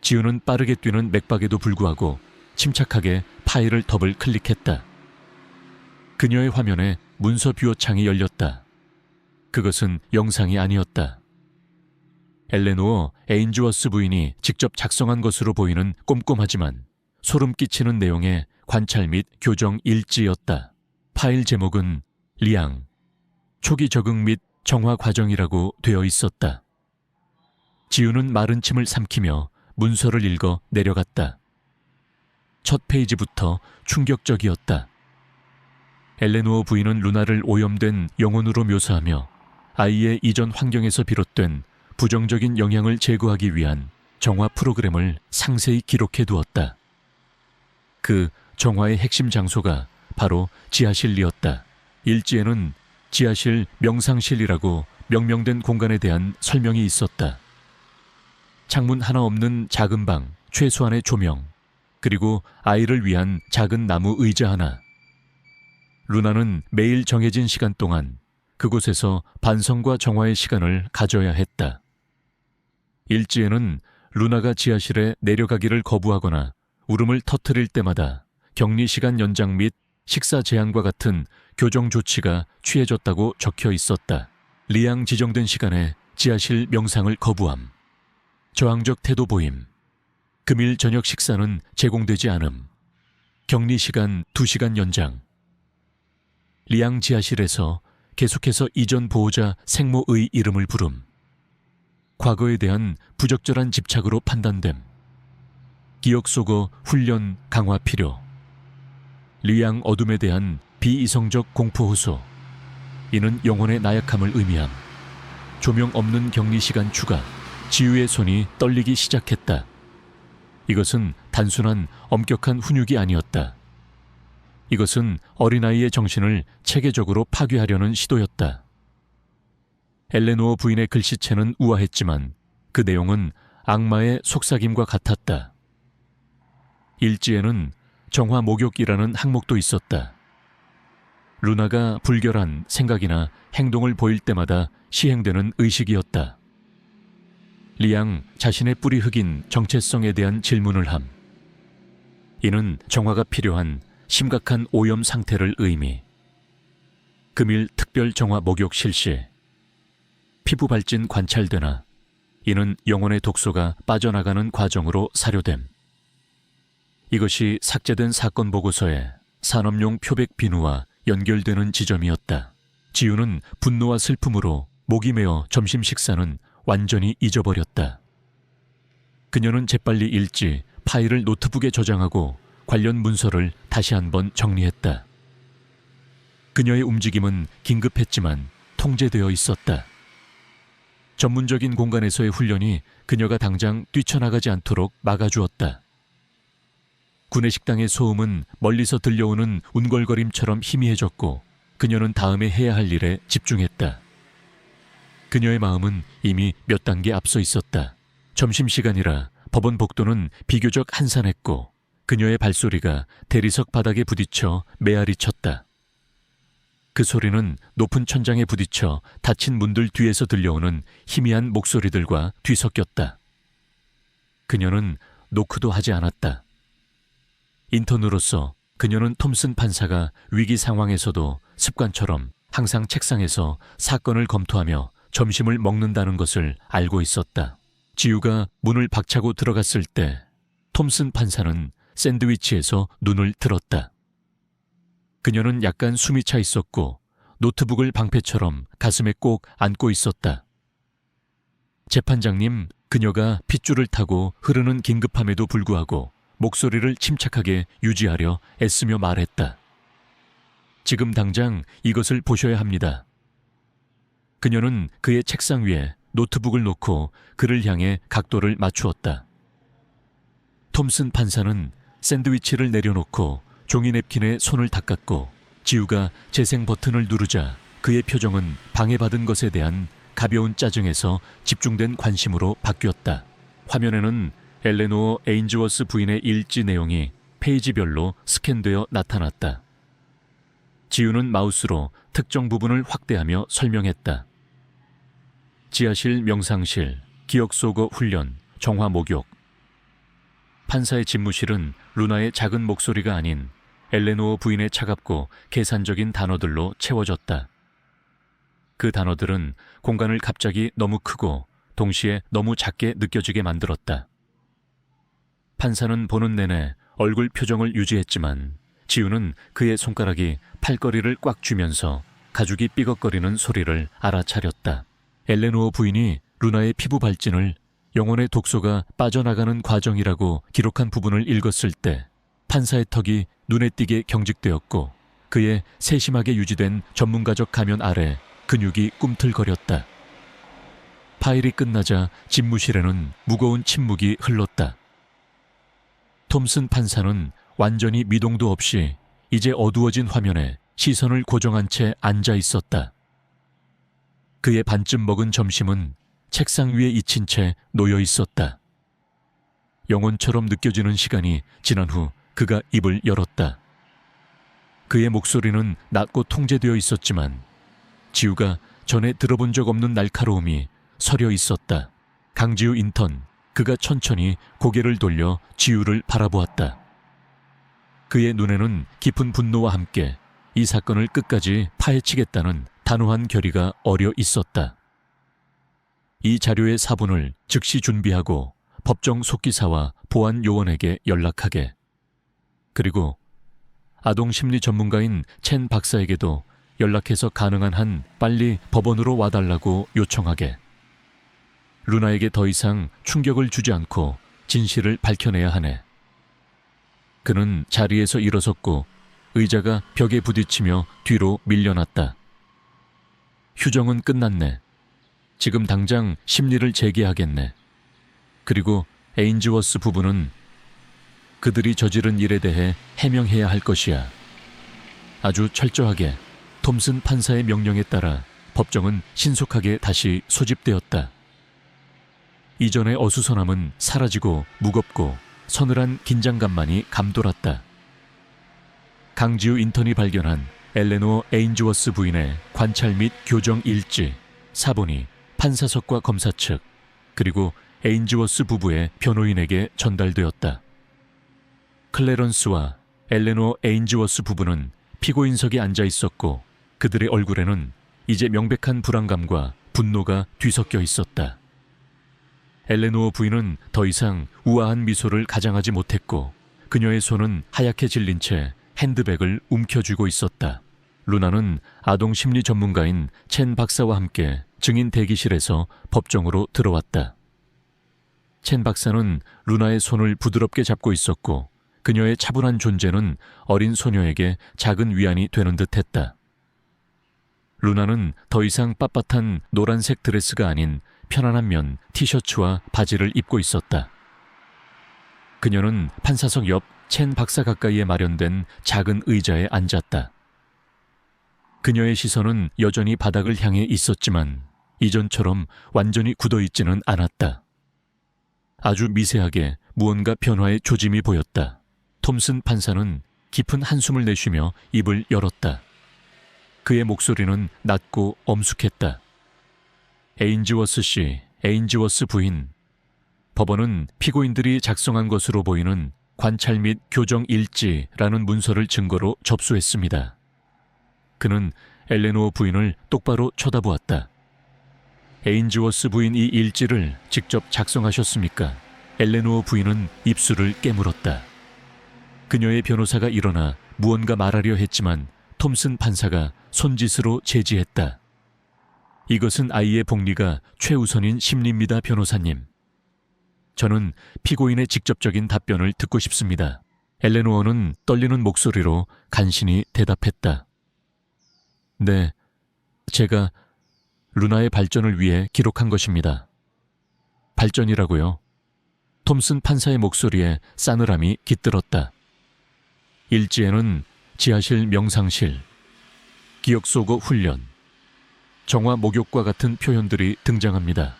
지우는 빠르게 뛰는 맥박에도 불구하고 침착하게 파일을 더블 클릭했다. 그녀의 화면에 문서 뷰어 창이 열렸다. 그것은 영상이 아니었다. 엘레노어 에인즈워스 부인이 직접 작성한 것으로 보이는 꼼꼼하지만 소름 끼치는 내용의 관찰 및 교정 일지였다. 파일 제목은 리앙, 초기 적응 및 정화 과정이라고 되어 있었다. 지우는 마른 침을 삼키며 문서를 읽어 내려갔다. 첫 페이지부터 충격적이었다. 엘레노어 부인은 루나를 오염된 영혼으로 묘사하며 아이의 이전 환경에서 비롯된 부정적인 영향을 제거하기 위한 정화 프로그램을 상세히 기록해 두었다. 그 정화의 핵심 장소가 바로 지하실이었다. 일지에는 지하실 명상실이라고 명명된 공간에 대한 설명이 있었다. 창문 하나 없는 작은 방, 최소한의 조명, 그리고 아이를 위한 작은 나무 의자 하나. 루나는 매일 정해진 시간 동안 그곳에서 반성과 정화의 시간을 가져야 했다. 일지에는 루나가 지하실에 내려가기를 거부하거나 울음을 터뜨릴 때마다 격리 시간 연장 및 식사 제한과 같은 교정 조치가 취해졌다고 적혀 있었다. 리앙 지정된 시간에 지하실 명상을 거부함. 저항적 태도 보임. 금일 저녁 식사는 제공되지 않음. 격리 시간 2시간 연장. 리앙 지하실에서 계속해서 이전 보호자 생모의 이름을 부름. 과거에 대한 부적절한 집착으로 판단됨. 기억 속어 훈련 강화 필요. 리앙 어둠에 대한 비이성적 공포 호소. 이는 영혼의 나약함을 의미함. 조명 없는 격리 시간 추가. 지우의 손이 떨리기 시작했다. 이것은 단순한 엄격한 훈육이 아니었다. 이것은 어린아이의 정신을 체계적으로 파괴하려는 시도였다. 엘레노어 부인의 글씨체는 우아했지만 그 내용은 악마의 속삭임과 같았다. 일지에는 정화 목욕이라는 항목도 있었다. 루나가 불결한 생각이나 행동을 보일 때마다 시행되는 의식이었다. 리앙 자신의 뿌리 흑인 정체성에 대한 질문을 함. 이는 정화가 필요한 심각한 오염 상태를 의미. 금일 특별 정화 목욕 실시. 피부 발진 관찰되나 이는 영혼의 독소가 빠져나가는 과정으로 사료됨. 이것이 삭제된 사건 보고서에 산업용 표백 비누와 연결되는 지점이었다. 지우는 분노와 슬픔으로 목이 메어 점심 식사는 완전히 잊어버렸다. 그녀는 재빨리 일지 파일을 노트북에 저장하고 관련 문서를 다시 한번 정리했다. 그녀의 움직임은 긴급했지만 통제되어 있었다. 전문적인 공간에서의 훈련이 그녀가 당장 뛰쳐나가지 않도록 막아주었다. 구내식당의 소음은 멀리서 들려오는 운걸거림처럼 희미해졌고 그녀는 다음에 해야 할 일에 집중했다. 그녀의 마음은 이미 몇 단계 앞서 있었다. 점심시간이라 법원 복도는 비교적 한산했고 그녀의 발소리가 대리석 바닥에 부딪혀 메아리 쳤다. 그 소리는 높은 천장에 부딪혀 닫힌 문들 뒤에서 들려오는 희미한 목소리들과 뒤섞였다. 그녀는 노크도 하지 않았다. 인턴으로서 그녀는 톰슨 판사가 위기 상황에서도 습관처럼 항상 책상에서 사건을 검토하며 점심을 먹는다는 것을 알고 있었다. 지우가 문을 박차고 들어갔을 때 톰슨 판사는 샌드위치에서 눈을 들었다. 그녀는 약간 숨이 차 있었고 노트북을 방패처럼 가슴에 꼭 안고 있었다. 재판장님, 그녀가 핏줄을 타고 흐르는 긴급함에도 불구하고 목소리를 침착하게 유지하려 애쓰며 말했다. 지금 당장 이것을 보셔야 합니다. 그녀는 그의 책상 위에 노트북을 놓고 그를 향해 각도를 맞추었다. 톰슨 판사는 샌드위치를 내려놓고 종이 냅킨에 손을 닦았고 지우가 재생 버튼을 누르자 그의 표정은 방해받은 것에 대한 가벼운 짜증에서 집중된 관심으로 바뀌었다. 화면에는 엘레노어 에인즈워스 부인의 일지 내용이 페이지별로 스캔되어 나타났다. 지우는 마우스로 특정 부분을 확대하며 설명했다. 지하실 명상실, 기억소거 훈련, 정화 목욕. 판사의 집무실은 루나의 작은 목소리가 아닌 엘레노어 부인의 차갑고 계산적인 단어들로 채워졌다. 그 단어들은 공간을 갑자기 너무 크고 동시에 너무 작게 느껴지게 만들었다. 판사는 보는 내내 얼굴 표정을 유지했지만 지우는 그의 손가락이 팔걸이를 꽉 쥐면서 가죽이 삐걱거리는 소리를 알아차렸다. 엘레노어 부인이 루나의 피부 발진을 영혼의 독소가 빠져나가는 과정이라고 기록한 부분을 읽었을 때 판사의 턱이 눈에 띄게 경직되었고 그의 세심하게 유지된 전문가적 가면 아래 근육이 꿈틀거렸다. 파일이 끝나자 집무실에는 무거운 침묵이 흘렀다. 톰슨 판사는 완전히 미동도 없이 이제 어두워진 화면에 시선을 고정한 채 앉아 있었다. 그의 반쯤 먹은 점심은 책상 위에 잊힌 채 놓여 있었다. 영혼처럼 느껴지는 시간이 지난 후 그가 입을 열었다. 그의 목소리는 낮고 통제되어 있었지만 지우가 전에 들어본 적 없는 날카로움이 서려 있었다. 강지우 인턴, 그가 천천히 고개를 돌려 지우를 바라보았다. 그의 눈에는 깊은 분노와 함께 이 사건을 끝까지 파헤치겠다는 단호한 결의가 어려 있었다. 이 자료의 사본을 즉시 준비하고 법정 속기사와 보안 요원에게 연락하게. 그리고 아동 심리 전문가인 첸 박사에게도 연락해서 가능한 한 빨리 법원으로 와달라고 요청하게. 루나에게 더 이상 충격을 주지 않고 진실을 밝혀내야 하네. 그는 자리에서 일어섰고 의자가 벽에 부딪히며 뒤로 밀려났다. 휴정은 끝났네. 지금 당장 심리를 재개하겠네. 그리고 에인즈워스 부부는 그들이 저지른 일에 대해 해명해야 할 것이야. 아주 철저하게 톰슨 판사의 명령에 따라 법정은 신속하게 다시 소집되었다. 이전의 어수선함은 사라지고 무겁고 서늘한 긴장감만이 감돌았다. 강지우 인턴이 발견한 엘레노어 에인즈워스 부인의 관찰 및 교정 일지, 사본이 판사석과 검사 측, 그리고 에인즈워스 부부의 변호인에게 전달되었다. 클래런스와 엘레노어 에인즈워스 부부는 피고인석에 앉아 있었고 그들의 얼굴에는 이제 명백한 불안감과 분노가 뒤섞여 있었다. 엘레노어 부인은 더 이상 우아한 미소를 가장하지 못했고 그녀의 손은 하얗게 질린 채 핸드백을 움켜쥐고 있었다. 루나는 아동 심리 전문가인 첸 박사와 함께 증인 대기실에서 법정으로 들어왔다. 첸 박사는 루나의 손을 부드럽게 잡고 있었고 그녀의 차분한 존재는 어린 소녀에게 작은 위안이 되는 듯했다. 루나는 더 이상 빳빳한 노란색 드레스가 아닌 편안한 면 티셔츠와 바지를 입고 있었다. 그녀는 판사석 옆 첸 박사 가까이에 마련된 작은 의자에 앉았다. 그녀의 시선은 여전히 바닥을 향해 있었지만 이전처럼 완전히 굳어있지는 않았다. 아주 미세하게 무언가 변화의 조짐이 보였다. 톰슨 판사는 깊은 한숨을 내쉬며 입을 열었다. 그의 목소리는 낮고 엄숙했다. 에인즈워스 씨, 에인즈워스 부인. 법원은 피고인들이 작성한 것으로 보이는 관찰 및 교정 일지라는 문서를 증거로 접수했습니다. 그는 엘레노어 부인을 똑바로 쳐다보았다. 에인즈워스 부인 이 일지를 직접 작성하셨습니까? 엘레노어 부인은 입술을 깨물었다. 그녀의 변호사가 일어나 무언가 말하려 했지만 톰슨 판사가 손짓으로 제지했다. 이것은 아이의 복리가 최우선인 심리입니다, 변호사님. 저는 피고인의 직접적인 답변을 듣고 싶습니다. 엘레노어는 떨리는 목소리로 간신히 대답했다. 네, 제가 루나의 발전을 위해 기록한 것입니다. 발전이라고요? 톰슨 판사의 목소리에 싸늘함이 깃들었다. 일지에는 지하실 명상실, 기억 속어 훈련, 정화 목욕과 같은 표현들이 등장합니다.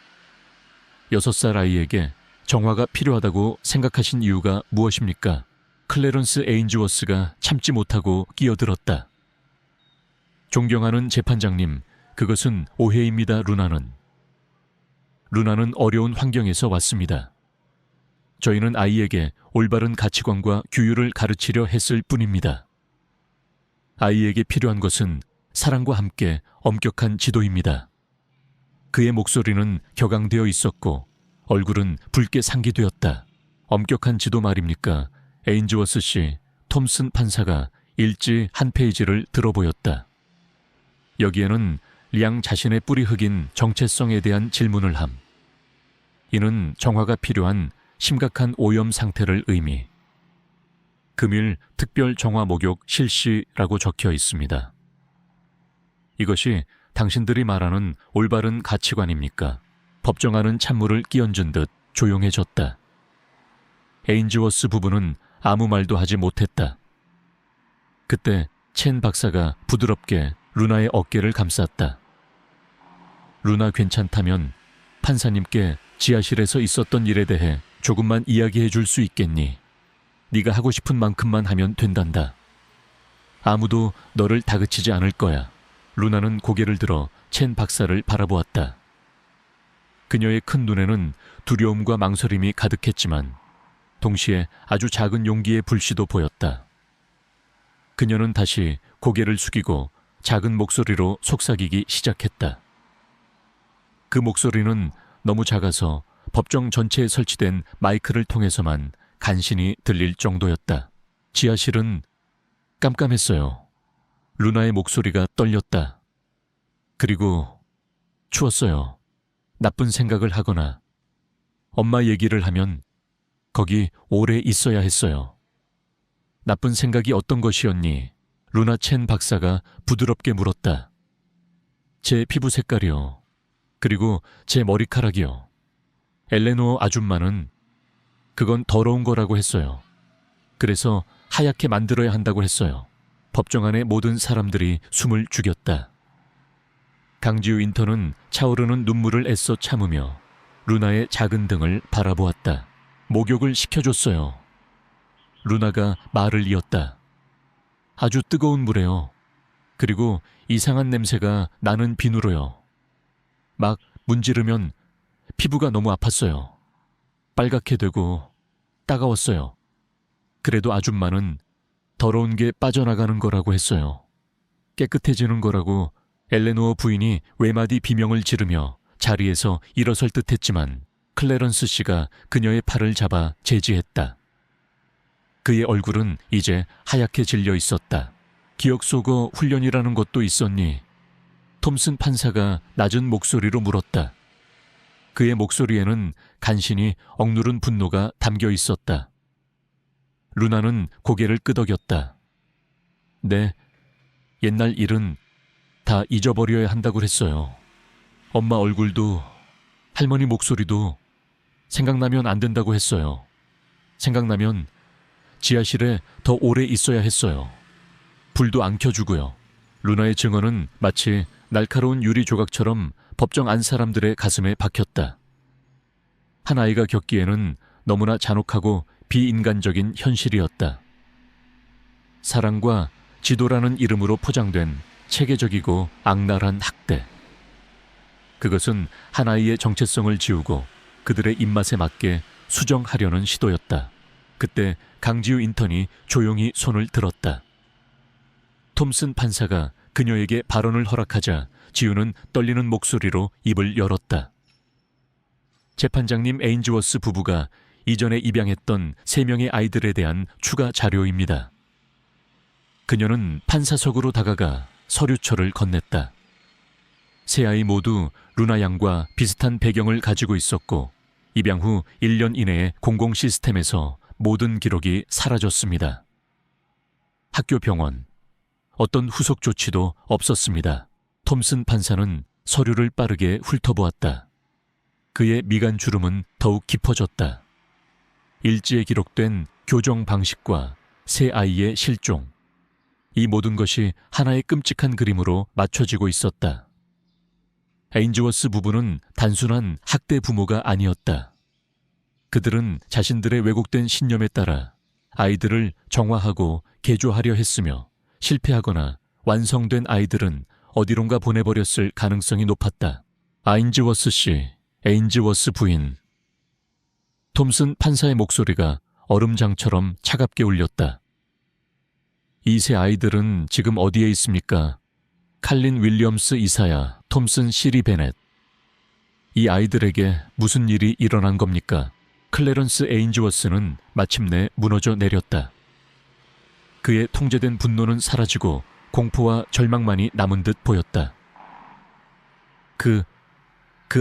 6살 아이에게 정화가 필요하다고 생각하신 이유가 무엇입니까? 클래런스 에인즈워스가 참지 못하고 끼어들었다. 존경하는 재판장님, 그것은 오해입니다, 루나는 어려운 환경에서 왔습니다. 저희는 아이에게 올바른 가치관과 규율을 가르치려 했을 뿐입니다. 아이에게 필요한 것은 사랑과 함께 엄격한 지도입니다. 그의 목소리는 격앙되어 있었고 얼굴은 붉게 상기되었다. 엄격한 지도 말입니까? 에인즈워스 씨, 톰슨 판사가 일지 한 페이지를 들어보였다. 여기에는 리앙 자신의 뿌리 흑인 정체성에 대한 질문을 함. 이는 정화가 필요한 심각한 오염 상태를 의미. 금일 특별 정화 목욕 실시라고 적혀 있습니다. 이것이 당신들이 말하는 올바른 가치관입니까? 법정하는 찬물을 끼얹은 듯 조용해졌다. 에인즈워스 부부는 아무 말도 하지 못했다. 그때 첸 박사가 부드럽게 루나의 어깨를 감쌌다. 루나 괜찮다면 판사님께 지하실에서 있었던 일에 대해 조금만 이야기해 줄 수 있겠니? 네가 하고 싶은 만큼만 하면 된단다. 아무도 너를 다그치지 않을 거야. 루나는 고개를 들어 첸 박사를 바라보았다. 그녀의 큰 눈에는 두려움과 망설임이 가득했지만 동시에 아주 작은 용기의 불씨도 보였다. 그녀는 다시 고개를 숙이고 작은 목소리로 속삭이기 시작했다. 그 목소리는 너무 작아서 법정 전체에 설치된 마이크를 통해서만 간신히 들릴 정도였다. 지하실은 깜깜했어요. 루나의 목소리가 떨렸다. 그리고 추웠어요. 나쁜 생각을 하거나 엄마 얘기를 하면 거기 오래 있어야 했어요. 나쁜 생각이 어떤 것이었니? 루나 첸 박사가 부드럽게 물었다. 제 피부 색깔이요. 그리고 제 머리카락이요. 엘레노어 아줌마는 그건 더러운 거라고 했어요. 그래서 하얗게 만들어야 한다고 했어요. 법정 안의 모든 사람들이 숨을 죽였다. 강지우 인턴은 차오르는 눈물을 애써 참으며 루나의 작은 등을 바라보았다. 목욕을 시켜줬어요. 루나가 말을 이었다. 아주 뜨거운 물에요. 그리고 이상한 냄새가 나는 비누로요. 막 문지르면 피부가 너무 아팠어요. 빨갛게 되고 따가웠어요. 그래도 아줌마는 더러운 게 빠져나가는 거라고 했어요. 깨끗해지는 거라고 엘레노어 부인이 외마디 비명을 지르며 자리에서 일어설 듯 했지만 클래런스 씨가 그녀의 팔을 잡아 제지했다. 그의 얼굴은 이제 하얗게 질려 있었다. 기억 속어 훈련이라는 것도 있었니? 톰슨 판사가 낮은 목소리로 물었다. 그의 목소리에는 간신히 억누른 분노가 담겨 있었다. 루나는 고개를 끄덕였다. 네, 옛날 일은 다 잊어버려야 한다고 했어요. 엄마 얼굴도 할머니 목소리도 생각나면 안 된다고 했어요. 생각나면 지하실에 더 오래 있어야 했어요. 불도 안 켜주고요. 루나의 증언은 마치 날카로운 유리 조각처럼 법정 안 사람들의 가슴에 박혔다. 한 아이가 겪기에는 너무나 잔혹하고 비인간적인 현실이었다. 사랑과 지도라는 이름으로 포장된 체계적이고 악랄한 학대. 그것은 한 아이의 정체성을 지우고 그들의 입맛에 맞게 수정하려는 시도였다. 그때 강지우 인턴이 조용히 손을 들었다. 톰슨 판사가 그녀에게 발언을 허락하자 지우는 떨리는 목소리로 입을 열었다. 재판장님 에인즈워스 부부가 이전에 입양했던 3명의 아이들에 대한 추가 자료입니다. 그녀는 판사석으로 다가가 서류철을 건넸다. 3아이 모두 루나 양과 비슷한 배경을 가지고 있었고 입양 후 1년 이내에 공공 시스템에서 모든 기록이 사라졌습니다. 학교 병원, 어떤 후속 조치도 없었습니다. 톰슨 판사는 서류를 빠르게 훑어보았다. 그의 미간 주름은 더욱 깊어졌다. 일지에 기록된 교정 방식과 3아이의 실종, 이 모든 것이 하나의 끔찍한 그림으로 맞춰지고 있었다. 에인즈워스 부부는 단순한 학대 부모가 아니었다. 그들은 자신들의 왜곡된 신념에 따라 아이들을 정화하고 개조하려 했으며 실패하거나 완성된 아이들은 어디론가 보내버렸을 가능성이 높았다. 아인즈워스 씨, 에인즈워스 부인. 톰슨 판사의 목소리가 얼음장처럼 차갑게 울렸다. 이 3 아이들은 지금 어디에 있습니까? 칼린 윌리엄스 이사야, 톰슨 시리 베넷. 이 아이들에게 무슨 일이 일어난 겁니까? 클래런스 에인즈워스는 마침내 무너져 내렸다. 그의 통제된 분노는 사라지고 공포와 절망만이 남은 듯 보였다. 그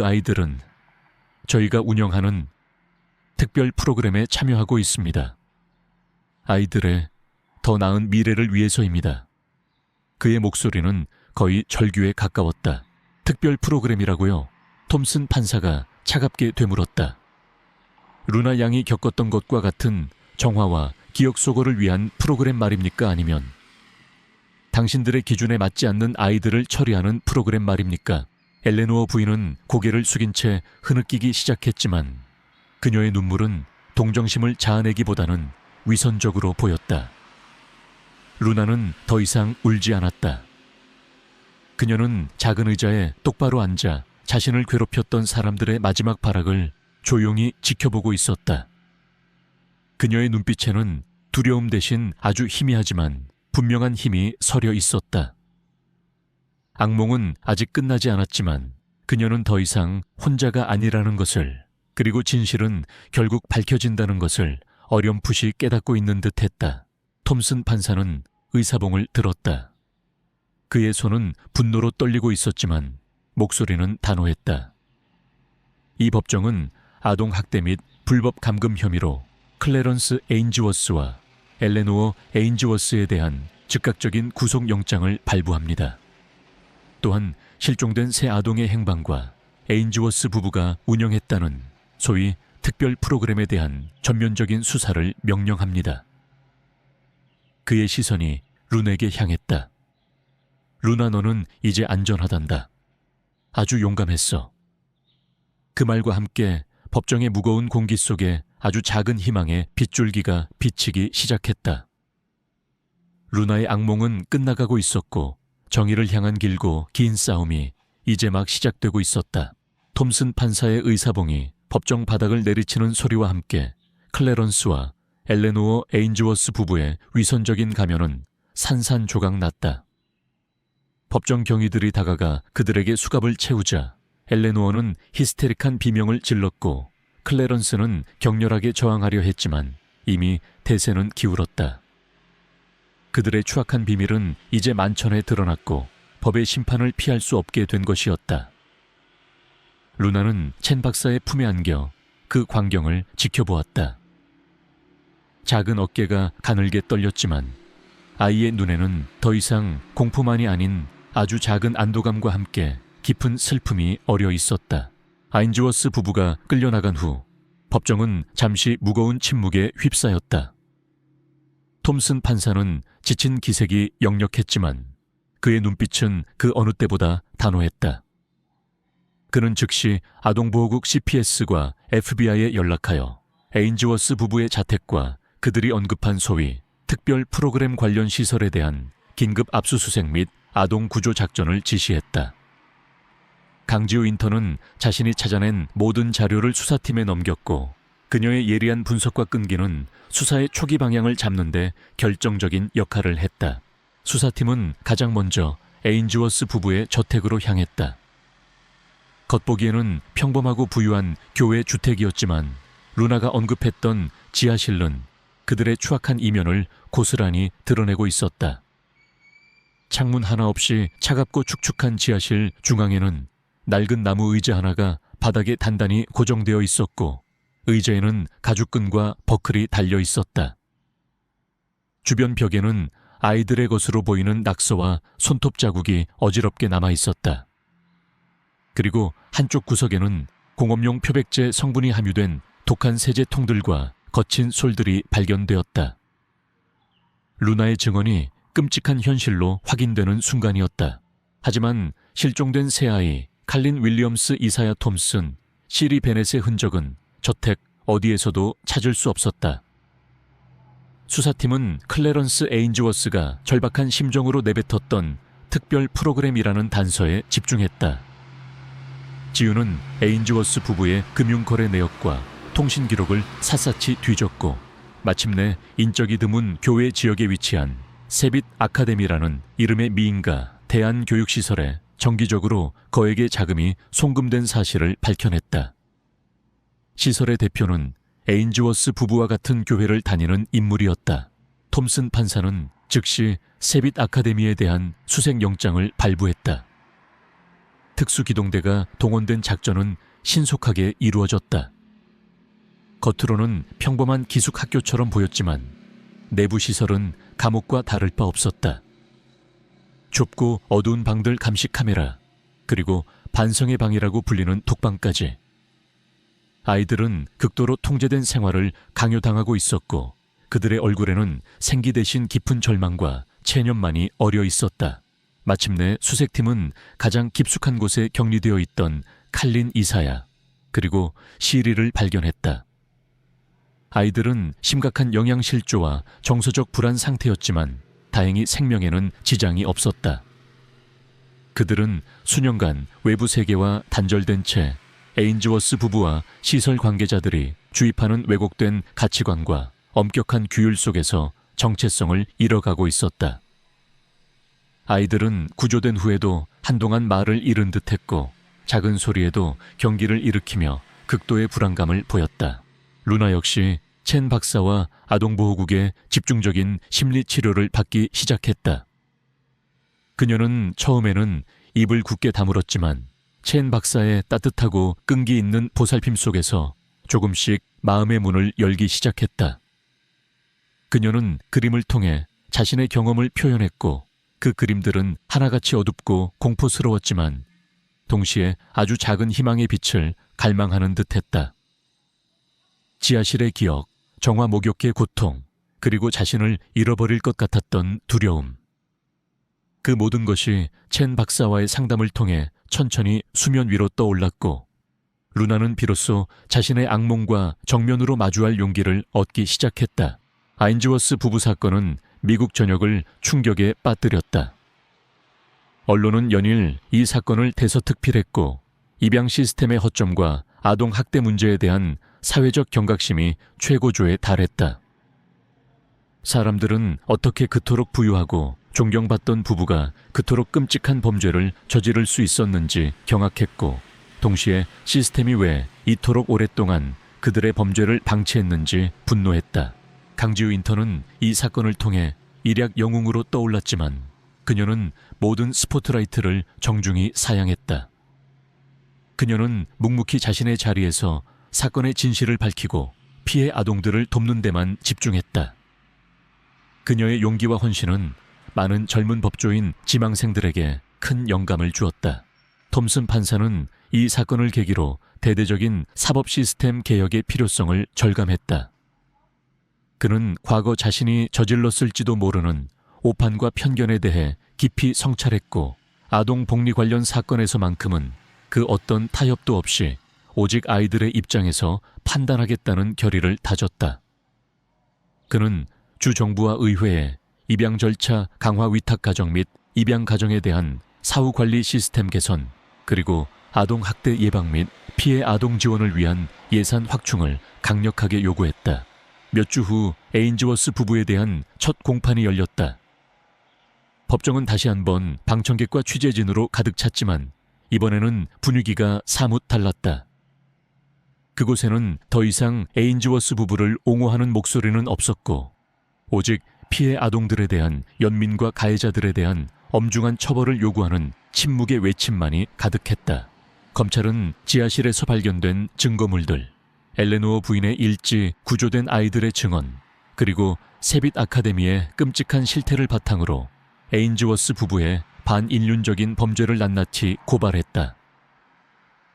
아이들은 저희가 운영하는 특별 프로그램에 참여하고 있습니다. 아이들의 더 나은 미래를 위해서입니다. 그의 목소리는 거의 절규에 가까웠다. 특별 프로그램이라고요? 톰슨 판사가 차갑게 되물었다. 루나 양이 겪었던 것과 같은 정화와 기억 소거를 위한 프로그램 말입니까? 아니면 당신들의 기준에 맞지 않는 아이들을 처리하는 프로그램 말입니까? 엘레노어 부인은 고개를 숙인 채 흐느끼기 시작했지만 그녀의 눈물은 동정심을 자아내기보다는 위선적으로 보였다. 루나는 더 이상 울지 않았다. 그녀는 작은 의자에 똑바로 앉아 자신을 괴롭혔던 사람들의 마지막 발악을 조용히 지켜보고 있었다. 그녀의 눈빛에는 두려움 대신 아주 희미하지만 분명한 힘이 서려 있었다. 악몽은 아직 끝나지 않았지만 그녀는 더 이상 혼자가 아니라는 것을, 그리고 진실은 결국 밝혀진다는 것을 어렴풋이 깨닫고 있는 듯했다. 톰슨 판사는 의사봉을 들었다. 그의 손은 분노로 떨리고 있었지만 목소리는 단호했다. 이 법정은 아동학대 및 불법 감금 혐의로 클래런스 에인즈워스와 엘레노어 에인즈워스에 대한 즉각적인 구속영장을 발부합니다. 또한 실종된 새 아동의 행방과 에인즈워스 부부가 운영했다는 소위 특별 프로그램에 대한 전면적인 수사를 명령합니다. 그의 시선이 룬에게 향했다. 루나, 너는 이제 안전하단다. 아주 용감했어. 그 말과 함께 법정의 무거운 공기 속에 아주 작은 희망의 빗줄기가 비치기 시작했다. 루나의 악몽은 끝나가고 있었고 정의를 향한 길고 긴 싸움이 이제 막 시작되고 있었다. 톰슨 판사의 의사봉이 법정 바닥을 내리치는 소리와 함께 클래런스와 엘레노어 에인즈워스 부부의 위선적인 가면은 산산조각 났다. 법정 경위들이 다가가 그들에게 수갑을 채우자 엘레노어는 히스테릭한 비명을 질렀고 클래런스는 격렬하게 저항하려 했지만 이미 대세는 기울었다. 그들의 추악한 비밀은 이제 만천에 드러났고 법의 심판을 피할 수 없게 된 것이었다. 루나는 첸 박사의 품에 안겨 그 광경을 지켜보았다. 작은 어깨가 가늘게 떨렸지만 아이의 눈에는 더 이상 공포만이 아닌 아주 작은 안도감과 함께 깊은 슬픔이 어려 있었다. 아인즈워스 부부가 끌려나간 후 법정은 잠시 무거운 침묵에 휩싸였다. 톰슨 판사는 지친 기색이 역력했지만 그의 눈빛은 그 어느 때보다 단호했다. 그는 즉시 아동보호국 CPS과 FBI에 연락하여 에인즈워스 부부의 자택과 그들이 언급한 소위 특별 프로그램 관련 시설에 대한 긴급 압수수색 및 아동 구조 작전을 지시했다. 강지우 인턴은 자신이 찾아낸 모든 자료를 수사팀에 넘겼고 그녀의 예리한 분석과 끈기는 수사의 초기 방향을 잡는 데 결정적인 역할을 했다. 수사팀은 가장 먼저 에인즈워스 부부의 저택으로 향했다. 겉보기에는 평범하고 부유한 교회 주택이었지만 루나가 언급했던 지하실은 그들의 추악한 이면을 고스란히 드러내고 있었다. 창문 하나 없이 차갑고 축축한 지하실 중앙에는 낡은 나무 의자 하나가 바닥에 단단히 고정되어 있었고 의자에는 가죽끈과 버클이 달려 있었다. 주변 벽에는 아이들의 것으로 보이는 낙서와 손톱 자국이 어지럽게 남아 있었다. 그리고 한쪽 구석에는 공업용 표백제 성분이 함유된 독한 세제통들과 거친 솔들이 발견되었다. 루나의 증언이 끔찍한 현실로 확인되는 순간이었다. 하지만 실종된 새아이 칼린 윌리엄스 이사야 톰슨, 시리 베넷의 흔적은 저택 어디에서도 찾을 수 없었다. 수사팀은 클래런스 에인즈워스가 절박한 심정으로 내뱉었던 특별 프로그램이라는 단서에 집중했다. 지우는 에인즈워스 부부의 금융거래 내역과 통신 기록을 샅샅이 뒤졌고 마침내 인적이 드문 교외 지역에 위치한 세빗 아카데미라는 이름의 미인가 대안교육시설에 정기적으로 거액의 자금이 송금된 사실을 밝혀냈다. 시설의 대표는 에인즈워스 부부와 같은 교회를 다니는 인물이었다. 톰슨 판사는 즉시 세빗 아카데미에 대한 수색영장을 발부했다. 특수기동대가 동원된 작전은 신속하게 이루어졌다. 겉으로는 평범한 기숙학교처럼 보였지만 내부 시설은 감옥과 다를 바 없었다. 좁고 어두운 방들 감시 카메라, 그리고 반성의 방이라고 불리는 독방까지. 아이들은 극도로 통제된 생활을 강요당하고 있었고 그들의 얼굴에는 생기 대신 깊은 절망과 체념만이 어려 있었다. 마침내 수색팀은 가장 깊숙한 곳에 격리되어 있던 칼린 이사야, 그리고 시리를 발견했다. 아이들은 심각한 영양실조와 정서적 불안 상태였지만 다행히 생명에는 지장이 없었다. 그들은 수년간 외부 세계와 단절된 채 에인즈워스 부부와 시설 관계자들이 주입하는 왜곡된 가치관과 엄격한 규율 속에서 정체성을 잃어가고 있었다. 아이들은 구조된 후에도 한동안 말을 잃은 듯했고 작은 소리에도 경기를 일으키며 극도의 불안감을 보였다. 루나 역시 첸 박사와 아동보호국의 집중적인 심리치료를 받기 시작했다. 그녀는 처음에는 입을 굳게 다물었지만 첸 박사의 따뜻하고 끈기 있는 보살핌 속에서 조금씩 마음의 문을 열기 시작했다. 그녀는 그림을 통해 자신의 경험을 표현했고 그 그림들은 하나같이 어둡고 공포스러웠지만 동시에 아주 작은 희망의 빛을 갈망하는 듯했다. 지하실의 기억, 정화 목욕의 고통, 그리고 자신을 잃어버릴 것 같았던 두려움. 그 모든 것이 첸 박사와의 상담을 통해 천천히 수면 위로 떠올랐고 루나는 비로소 자신의 악몽과 정면으로 마주할 용기를 얻기 시작했다. 아인즈워스 부부 사건은 미국 전역을 충격에 빠뜨렸다. 언론은 연일 이 사건을 대서특필했고 입양 시스템의 허점과 아동 학대 문제에 대한 사회적 경각심이 최고조에 달했다. 사람들은 어떻게 그토록 부유하고 존경받던 부부가 그토록 끔찍한 범죄를 저지를 수 있었는지 경악했고 동시에 시스템이 왜 이토록 오랫동안 그들의 범죄를 방치했는지 분노했다. 강지우 인턴은 이 사건을 통해 일약 영웅으로 떠올랐지만 그녀는 모든 스포트라이트를 정중히 사양했다. 그녀는 묵묵히 자신의 자리에서 사건의 진실을 밝히고 피해 아동들을 돕는 데만 집중했다. 그녀의 용기와 헌신은 많은 젊은 법조인 지망생들에게 큰 영감을 주었다. 톰슨 판사는 이 사건을 계기로 대대적인 사법 시스템 개혁의 필요성을 절감했다. 그는 과거 자신이 저질렀을지도 모르는 오판과 편견에 대해 깊이 성찰했고 아동 복리 관련 사건에서만큼은 그 어떤 타협도 없이 오직 아이들의 입장에서 판단하겠다는 결의를 다졌다. 그는 주 정부와 의회에 입양 절차 강화 위탁 가정 및 입양 가정에 대한 사후 관리 시스템 개선, 그리고 아동 학대 예방 및 피해 아동 지원을 위한 예산 확충을 강력하게 요구했다. 몇 주 후 에인즈워스 부부에 대한 첫 공판이 열렸다. 법정은 다시 한번 방청객과 취재진으로 가득 찼지만 이번에는 분위기가 사뭇 달랐다. 그곳에는 더 이상 에인즈워스 부부를 옹호하는 목소리는 없었고 오직 피해 아동들에 대한 연민과 가해자들에 대한 엄중한 처벌을 요구하는 침묵의 외침만이 가득했다. 검찰은 지하실에서 발견된 증거물들, 엘레노어 부인의 일지, 구조된 아이들의 증언, 그리고 세빛 아카데미의 끔찍한 실태를 바탕으로 에인즈워스 부부의 반인륜적인 범죄를 낱낱이 고발했다.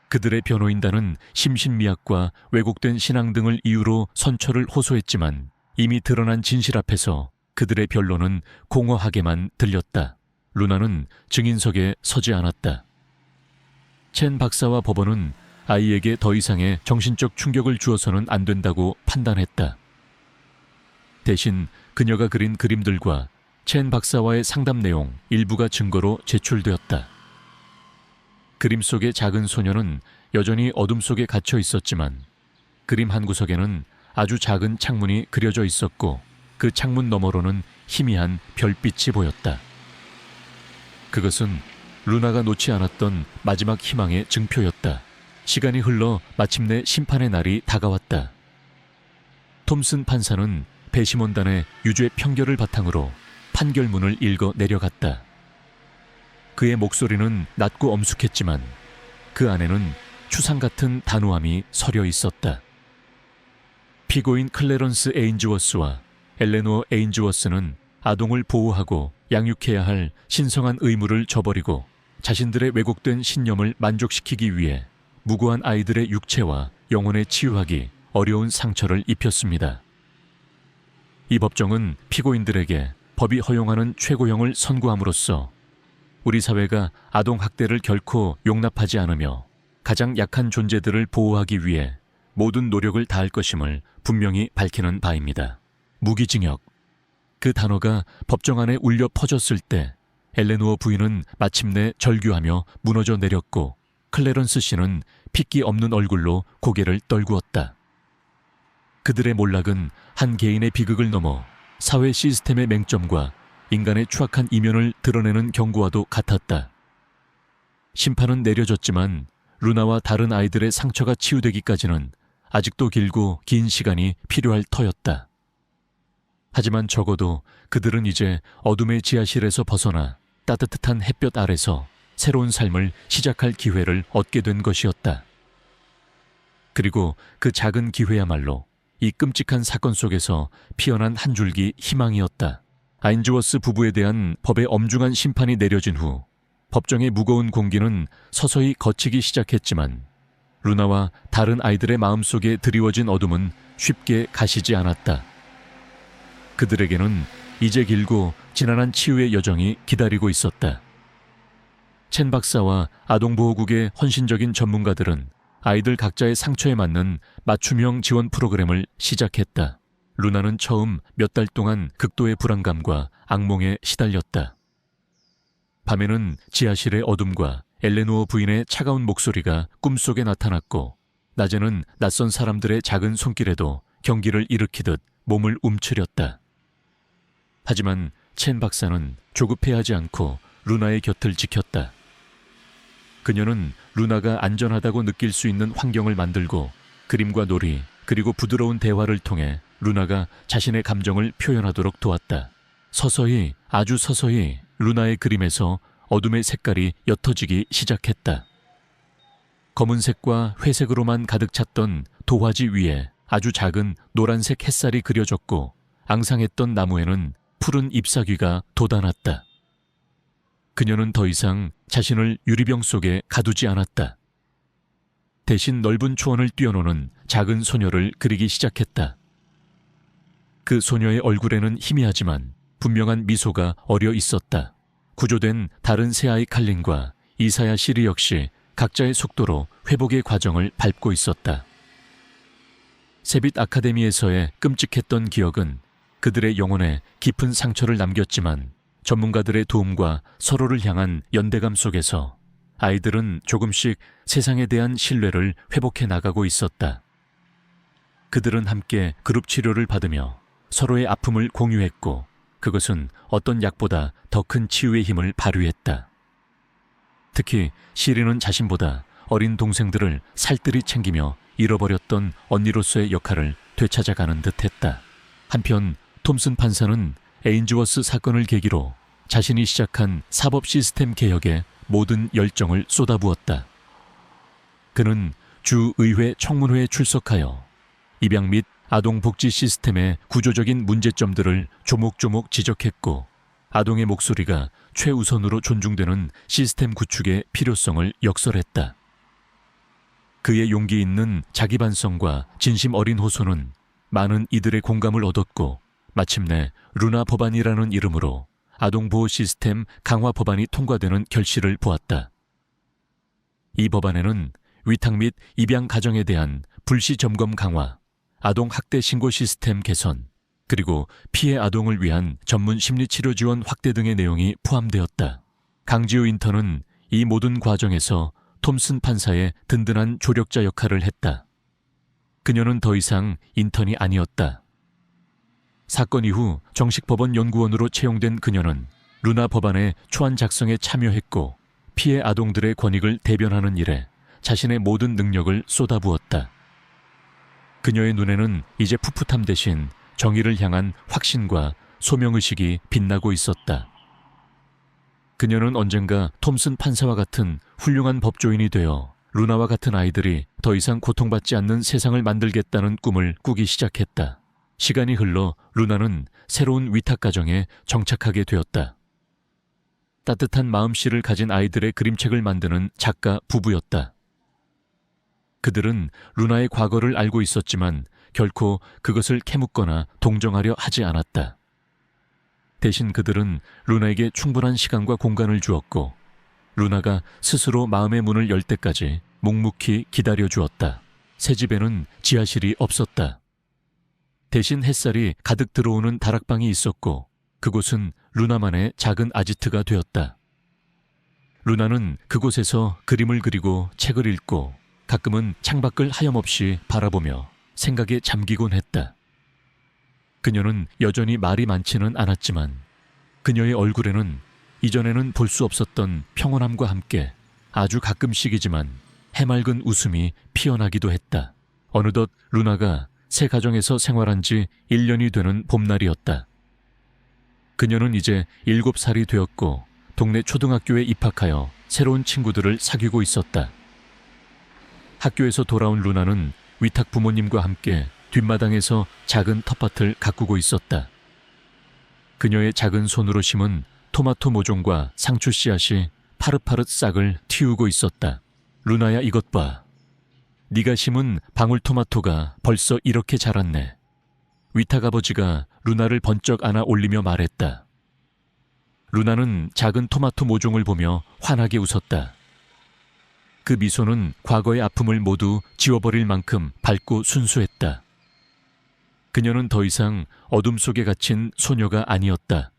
그들의 변호인단은 심신미약과 왜곡된 신앙 등을 이유로 선처를 호소했지만 이미 드러난 진실 앞에서 그들의 변론은 공허하게만 들렸다. 루나는 증인석에 서지 않았다. 첸 박사와 법원은 아이에게 더 이상의 정신적 충격을 주어서는 안 된다고 판단했다. 대신 그녀가 그린 그림들과 첸 박사와의 상담 내용 일부가 증거로 제출되었다. 그림 속의 작은 소녀는 여전히 어둠 속에 갇혀 있었지만 그림 한 구석에는 아주 작은 창문이 그려져 있었고 그 창문 너머로는 희미한 별빛이 보였다. 그것은 루나가 놓지 않았던 마지막 희망의 증표였다. 시간이 흘러 마침내 심판의 날이 다가왔다. 톰슨 판사는 배심원단의 유죄 평결을 바탕으로 판결문을 읽어 내려갔다. 그의 목소리는 낮고 엄숙했지만 그 안에는 추상 같은 단호함이 서려 있었다. 피고인 클래런스 에인즈워스와 엘레노어 에인즈워스는 아동을 보호하고 양육해야 할 신성한 의무를 저버리고 자신들의 왜곡된 신념을 만족시키기 위해 무고한 아이들의 육체와 영혼에 치유하기 어려운 상처를 입혔습니다. 이 법정은 피고인들에게 법이 허용하는 최고형을 선고함으로써 우리 사회가 아동 학대를 결코 용납하지 않으며 가장 약한 존재들을 보호하기 위해 모든 노력을 다할 것임을 분명히 밝히는 바입니다. 무기징역. 그 단어가 법정 안에 울려 퍼졌을 때 엘레노어 부인은 마침내 절규하며 무너져 내렸고 클래런스 씨는 핏기 없는 얼굴로 고개를 떨구었다. 그들의 몰락은 한 개인의 비극을 넘어 사회 시스템의 맹점과 인간의 추악한 이면을 드러내는 경고와도 같았다. 심판은 내려졌지만 루나와 다른 아이들의 상처가 치유되기까지는 아직도 길고 긴 시간이 필요할 터였다. 하지만 적어도 그들은 이제 어둠의 지하실에서 벗어나 따뜻한 햇볕 아래서 새로운 삶을 시작할 기회를 얻게 된 것이었다. 그리고 그 작은 기회야말로 이 끔찍한 사건 속에서 피어난 한 줄기 희망이었다. 아인즈워스 부부에 대한 법의 엄중한 심판이 내려진 후 법정의 무거운 공기는 서서히 걷히기 시작했지만 루나와 다른 아이들의 마음속에 드리워진 어둠은 쉽게 가시지 않았다. 그들에게는 이제 길고 지난한 치유의 여정이 기다리고 있었다. 첸 박사와 아동보호국의 헌신적인 전문가들은 아이들 각자의 상처에 맞는 맞춤형 지원 프로그램을 시작했다. 루나는 처음 몇 달 동안 극도의 불안감과 악몽에 시달렸다. 밤에는 지하실의 어둠과 엘레노어 부인의 차가운 목소리가 꿈속에 나타났고, 낮에는 낯선 사람들의 작은 손길에도 경기를 일으키듯 몸을 움츠렸다. 하지만 첸 박사는 조급해하지 않고 루나의 곁을 지켰다. 그녀는 루나가 안전하다고 느낄 수 있는 환경을 만들고 그림과 놀이 그리고 부드러운 대화를 통해 루나가 자신의 감정을 표현하도록 도왔다. 서서히, 아주 서서히 루나의 그림에서 어둠의 색깔이 옅어지기 시작했다. 검은색과 회색으로만 가득 찼던 도화지 위에 아주 작은 노란색 햇살이 그려졌고, 앙상했던 나무에는 푸른 잎사귀가 돋아났다. 그녀는 더 이상 자신을 유리병 속에 가두지 않았다. 대신 넓은 초원을 뛰어노는 작은 소녀를 그리기 시작했다. 그 소녀의 얼굴에는 희미하지만 분명한 미소가 어려 있었다. 구조된 다른 세 아이 칼린과 이사야 시리 역시 각자의 속도로 회복의 과정을 밟고 있었다. 세빛 아카데미에서의 끔찍했던 기억은 그들의 영혼에 깊은 상처를 남겼지만, 전문가들의 도움과 서로를 향한 연대감 속에서 아이들은 조금씩 세상에 대한 신뢰를 회복해 나가고 있었다. 그들은 함께 그룹 치료를 받으며 서로의 아픔을 공유했고, 그것은 어떤 약보다 더 큰 치유의 힘을 발휘했다. 특히 시리는 자신보다 어린 동생들을 살뜰히 챙기며 잃어버렸던 언니로서의 역할을 되찾아가는 듯했다. 한편 톰슨 판사는 에인즈워스 사건을 계기로 자신이 시작한 사법 시스템 개혁에 모든 열정을 쏟아부었다. 그는 주의회 청문회에 출석하여 입양 및 아동복지 시스템의 구조적인 문제점들을 조목조목 지적했고, 아동의 목소리가 최우선으로 존중되는 시스템 구축의 필요성을 역설했다. 그의 용기 있는 자기반성과 진심 어린 호소는 많은 이들의 공감을 얻었고, 마침내 루나 법안이라는 이름으로 아동보호 시스템 강화 법안이 통과되는 결실을 보았다. 이 법안에는 위탁 및 입양 가정에 대한 불시 점검 강화, 아동 학대 신고 시스템 개선, 그리고 피해 아동을 위한 전문 심리치료 지원 확대 등의 내용이 포함되었다. 강지우 인턴은 이 모든 과정에서 톰슨 판사의 든든한 조력자 역할을 했다. 그녀는 더 이상 인턴이 아니었다. 사건 이후 정식 법원 연구원으로 채용된 그녀는 루나 법안의 초안 작성에 참여했고, 피해 아동들의 권익을 대변하는 일에 자신의 모든 능력을 쏟아부었다. 그녀의 눈에는 이제 풋풋함 대신 정의를 향한 확신과 소명의식이 빛나고 있었다. 그녀는 언젠가 톰슨 판사와 같은 훌륭한 법조인이 되어 루나와 같은 아이들이 더 이상 고통받지 않는 세상을 만들겠다는 꿈을 꾸기 시작했다. 시간이 흘러 루나는 새로운 위탁 가정에 정착하게 되었다. 따뜻한 마음씨를 가진 아이들의 그림책을 만드는 작가 부부였다. 그들은 루나의 과거를 알고 있었지만 결코 그것을 캐묻거나 동정하려 하지 않았다. 대신 그들은 루나에게 충분한 시간과 공간을 주었고, 루나가 스스로 마음의 문을 열 때까지 묵묵히 기다려주었다. 새 집에는 지하실이 없었다. 대신 햇살이 가득 들어오는 다락방이 있었고, 그곳은 루나만의 작은 아지트가 되었다. 루나는 그곳에서 그림을 그리고 책을 읽고 가끔은 창밖을 하염없이 바라보며 생각에 잠기곤 했다. 그녀는 여전히 말이 많지는 않았지만 그녀의 얼굴에는 이전에는 볼 수 없었던 평온함과 함께 아주 가끔씩이지만 해맑은 웃음이 피어나기도 했다. 어느덧 루나가 새 가정에서 생활한 지 1년이 되는 봄날이었다. 그녀는 이제 7살이 되었고 동네 초등학교에 입학하여 새로운 친구들을 사귀고 있었다. 학교에서 돌아온 루나는 위탁 부모님과 함께 뒷마당에서 작은 텃밭을 가꾸고 있었다. 그녀의 작은 손으로 심은 토마토 모종과 상추 씨앗이 파릇파릇 싹을 틔우고 있었다. 루나야, 이것 봐. 네가 심은 방울토마토가 벌써 이렇게 자랐네. 위탁아버지가 루나를 번쩍 안아 올리며 말했다. 루나는 작은 토마토 모종을 보며 환하게 웃었다. 그 미소는 과거의 아픔을 모두 지워버릴 만큼 밝고 순수했다. 그녀는 더 이상 어둠 속에 갇힌 소녀가 아니었다.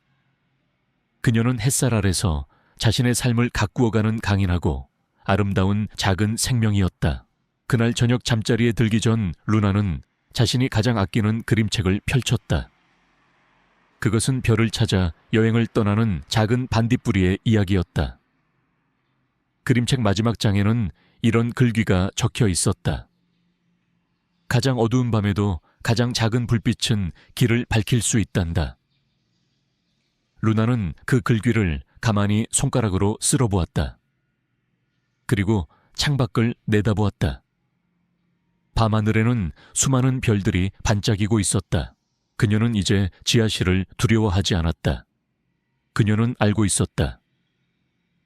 그녀는 햇살 아래서 자신의 삶을 가꾸어가는 강인하고 아름다운 작은 생명이었다. 그날 저녁 잠자리에 들기 전 루나는 자신이 가장 아끼는 그림책을 펼쳤다. 그것은 별을 찾아 여행을 떠나는 작은 반딧불이의 이야기였다. 그림책 마지막 장에는 이런 글귀가 적혀 있었다. 가장 어두운 밤에도 가장 작은 불빛은 길을 밝힐 수 있단다. 루나는 그 글귀를 가만히 손가락으로 쓸어보았다. 그리고 창밖을 내다보았다. 밤하늘에는 수많은 별들이 반짝이고 있었다. 그녀는 이제 지하실을 두려워하지 않았다. 그녀는 알고 있었다.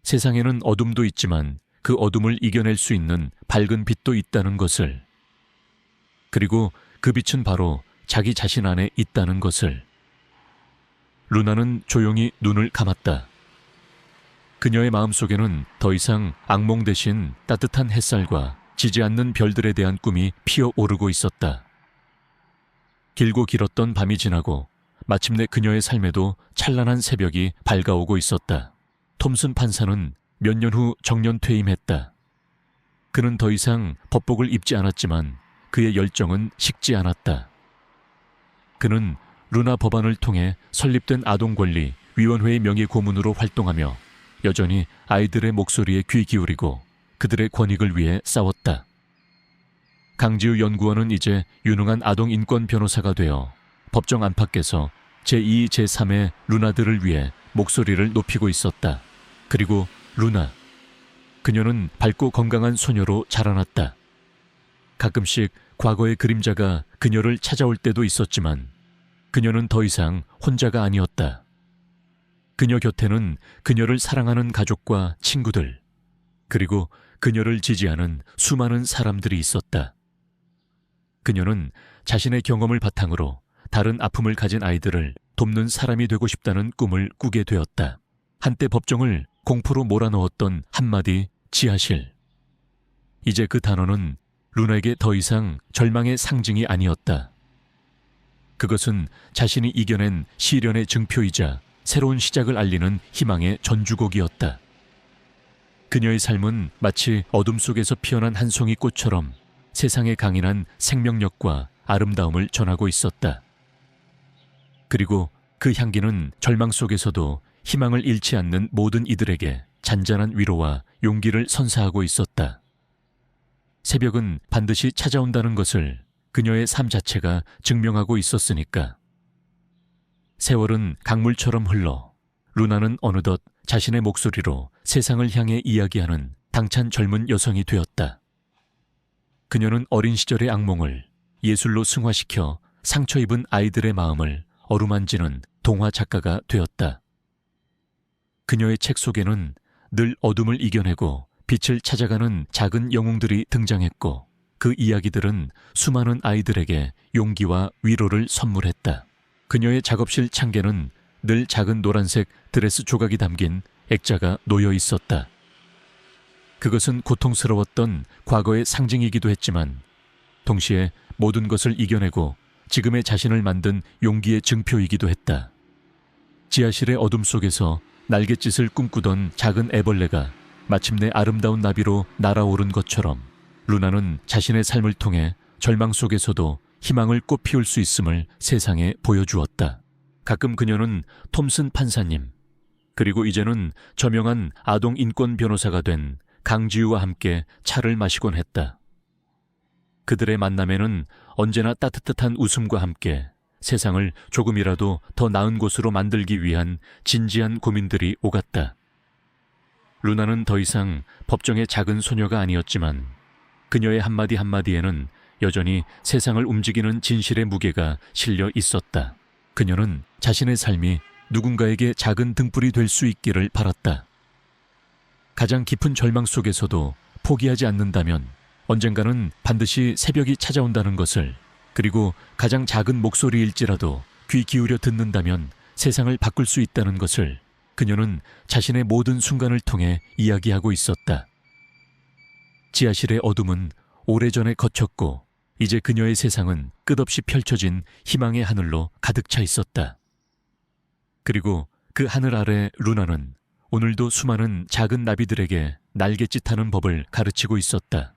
세상에는 어둠도 있지만 그 어둠을 이겨낼 수 있는 밝은 빛도 있다는 것을. 그리고 그 빛은 바로 자기 자신 안에 있다는 것을. 루나는 조용히 눈을 감았다. 그녀의 마음속에는 더 이상 악몽 대신 따뜻한 햇살과 지지 않는 별들에 대한 꿈이 피어오르고 있었다. 길고 길었던 밤이 지나고 마침내 그녀의 삶에도 찬란한 새벽이 밝아오고 있었다. 톰슨 판사는 몇 년 후 정년 퇴임했다. 그는 더 이상 법복을 입지 않았지만 그의 열정은 식지 않았다. 그는 루나 법안을 통해 설립된 아동권리위원회의 명예 고문으로 활동하며 여전히 아이들의 목소리에 귀 기울이고 그들의 권익을 위해 싸웠다. 강지우 연구원은 이제 유능한 아동인권 변호사가 되어 법정 안팎에서 제2, 제3의 루나들을 위해 목소리를 높이고 있었다. 그리고 루나. 그녀는 밝고 건강한 소녀로 자라났다. 가끔씩 과거의 그림자가 그녀를 찾아올 때도 있었지만 그녀는 더 이상 혼자가 아니었다. 그녀 곁에는 그녀를 사랑하는 가족과 친구들, 그리고 그녀를 지지하는 수많은 사람들이 있었다. 그녀는 자신의 경험을 바탕으로 다른 아픔을 가진 아이들을 돕는 사람이 되고 싶다는 꿈을 꾸게 되었다. 한때 법정을 공포로 몰아넣었던 한마디 지하실. 이제 그 단어는 루나에게 더 이상 절망의 상징이 아니었다. 그것은 자신이 이겨낸 시련의 증표이자 새로운 시작을 알리는 희망의 전주곡이었다. 그녀의 삶은 마치 어둠 속에서 피어난 한 송이 꽃처럼 세상에 강인한 생명력과 아름다움을 전하고 있었다. 그리고 그 향기는 절망 속에서도 희망을 잃지 않는 모든 이들에게 잔잔한 위로와 용기를 선사하고 있었다. 새벽은 반드시 찾아온다는 것을 그녀의 삶 자체가 증명하고 있었으니까. 세월은 강물처럼 흘러 루나는 어느덧 자신의 목소리로 세상을 향해 이야기하는 당찬 젊은 여성이 되었다. 그녀는 어린 시절의 악몽을 예술로 승화시켜 상처 입은 아이들의 마음을 어루만지는 동화 작가가 되었다. 그녀의 책 속에는 늘 어둠을 이겨내고 빛을 찾아가는 작은 영웅들이 등장했고 그 이야기들은 수많은 아이들에게 용기와 위로를 선물했다. 그녀의 작업실 창계는 늘 작은 노란색 드레스 조각이 담긴 액자가 놓여 있었다. 그것은 고통스러웠던 과거의 상징이기도 했지만 동시에 모든 것을 이겨내고 지금의 자신을 만든 용기의 증표이기도 했다. 지하실의 어둠 속에서 날갯짓을 꿈꾸던 작은 애벌레가 마침내 아름다운 나비로 날아오른 것처럼 루나는 자신의 삶을 통해 절망 속에서도 희망을 꽃피울 수 있음을 세상에 보여주었다. 가끔 그녀는 톰슨 판사님, 그리고 이제는 저명한 아동 인권 변호사가 된 강지우와 함께 차를 마시곤 했다. 그들의 만남에는 언제나 따뜻한 웃음과 함께 세상을 조금이라도 더 나은 곳으로 만들기 위한 진지한 고민들이 오갔다. 루나는 더 이상 법정의 작은 소녀가 아니었지만 그녀의 한마디 한마디에는 여전히 세상을 움직이는 진실의 무게가 실려 있었다. 그녀는 자신의 삶이 누군가에게 작은 등불이 될 수 있기를 바랐다. 가장 깊은 절망 속에서도 포기하지 않는다면 언젠가는 반드시 새벽이 찾아온다는 것을, 그리고 가장 작은 목소리일지라도 귀 기울여 듣는다면 세상을 바꿀 수 있다는 것을 그녀는 자신의 모든 순간을 통해 이야기하고 있었다. 지하실의 어둠은 오래전에 걷혔고 이제 그녀의 세상은 끝없이 펼쳐진 희망의 하늘로 가득 차 있었다. 그리고 그 하늘 아래 루나는 오늘도 수많은 작은 나비들에게 날갯짓하는 법을 가르치고 있었다.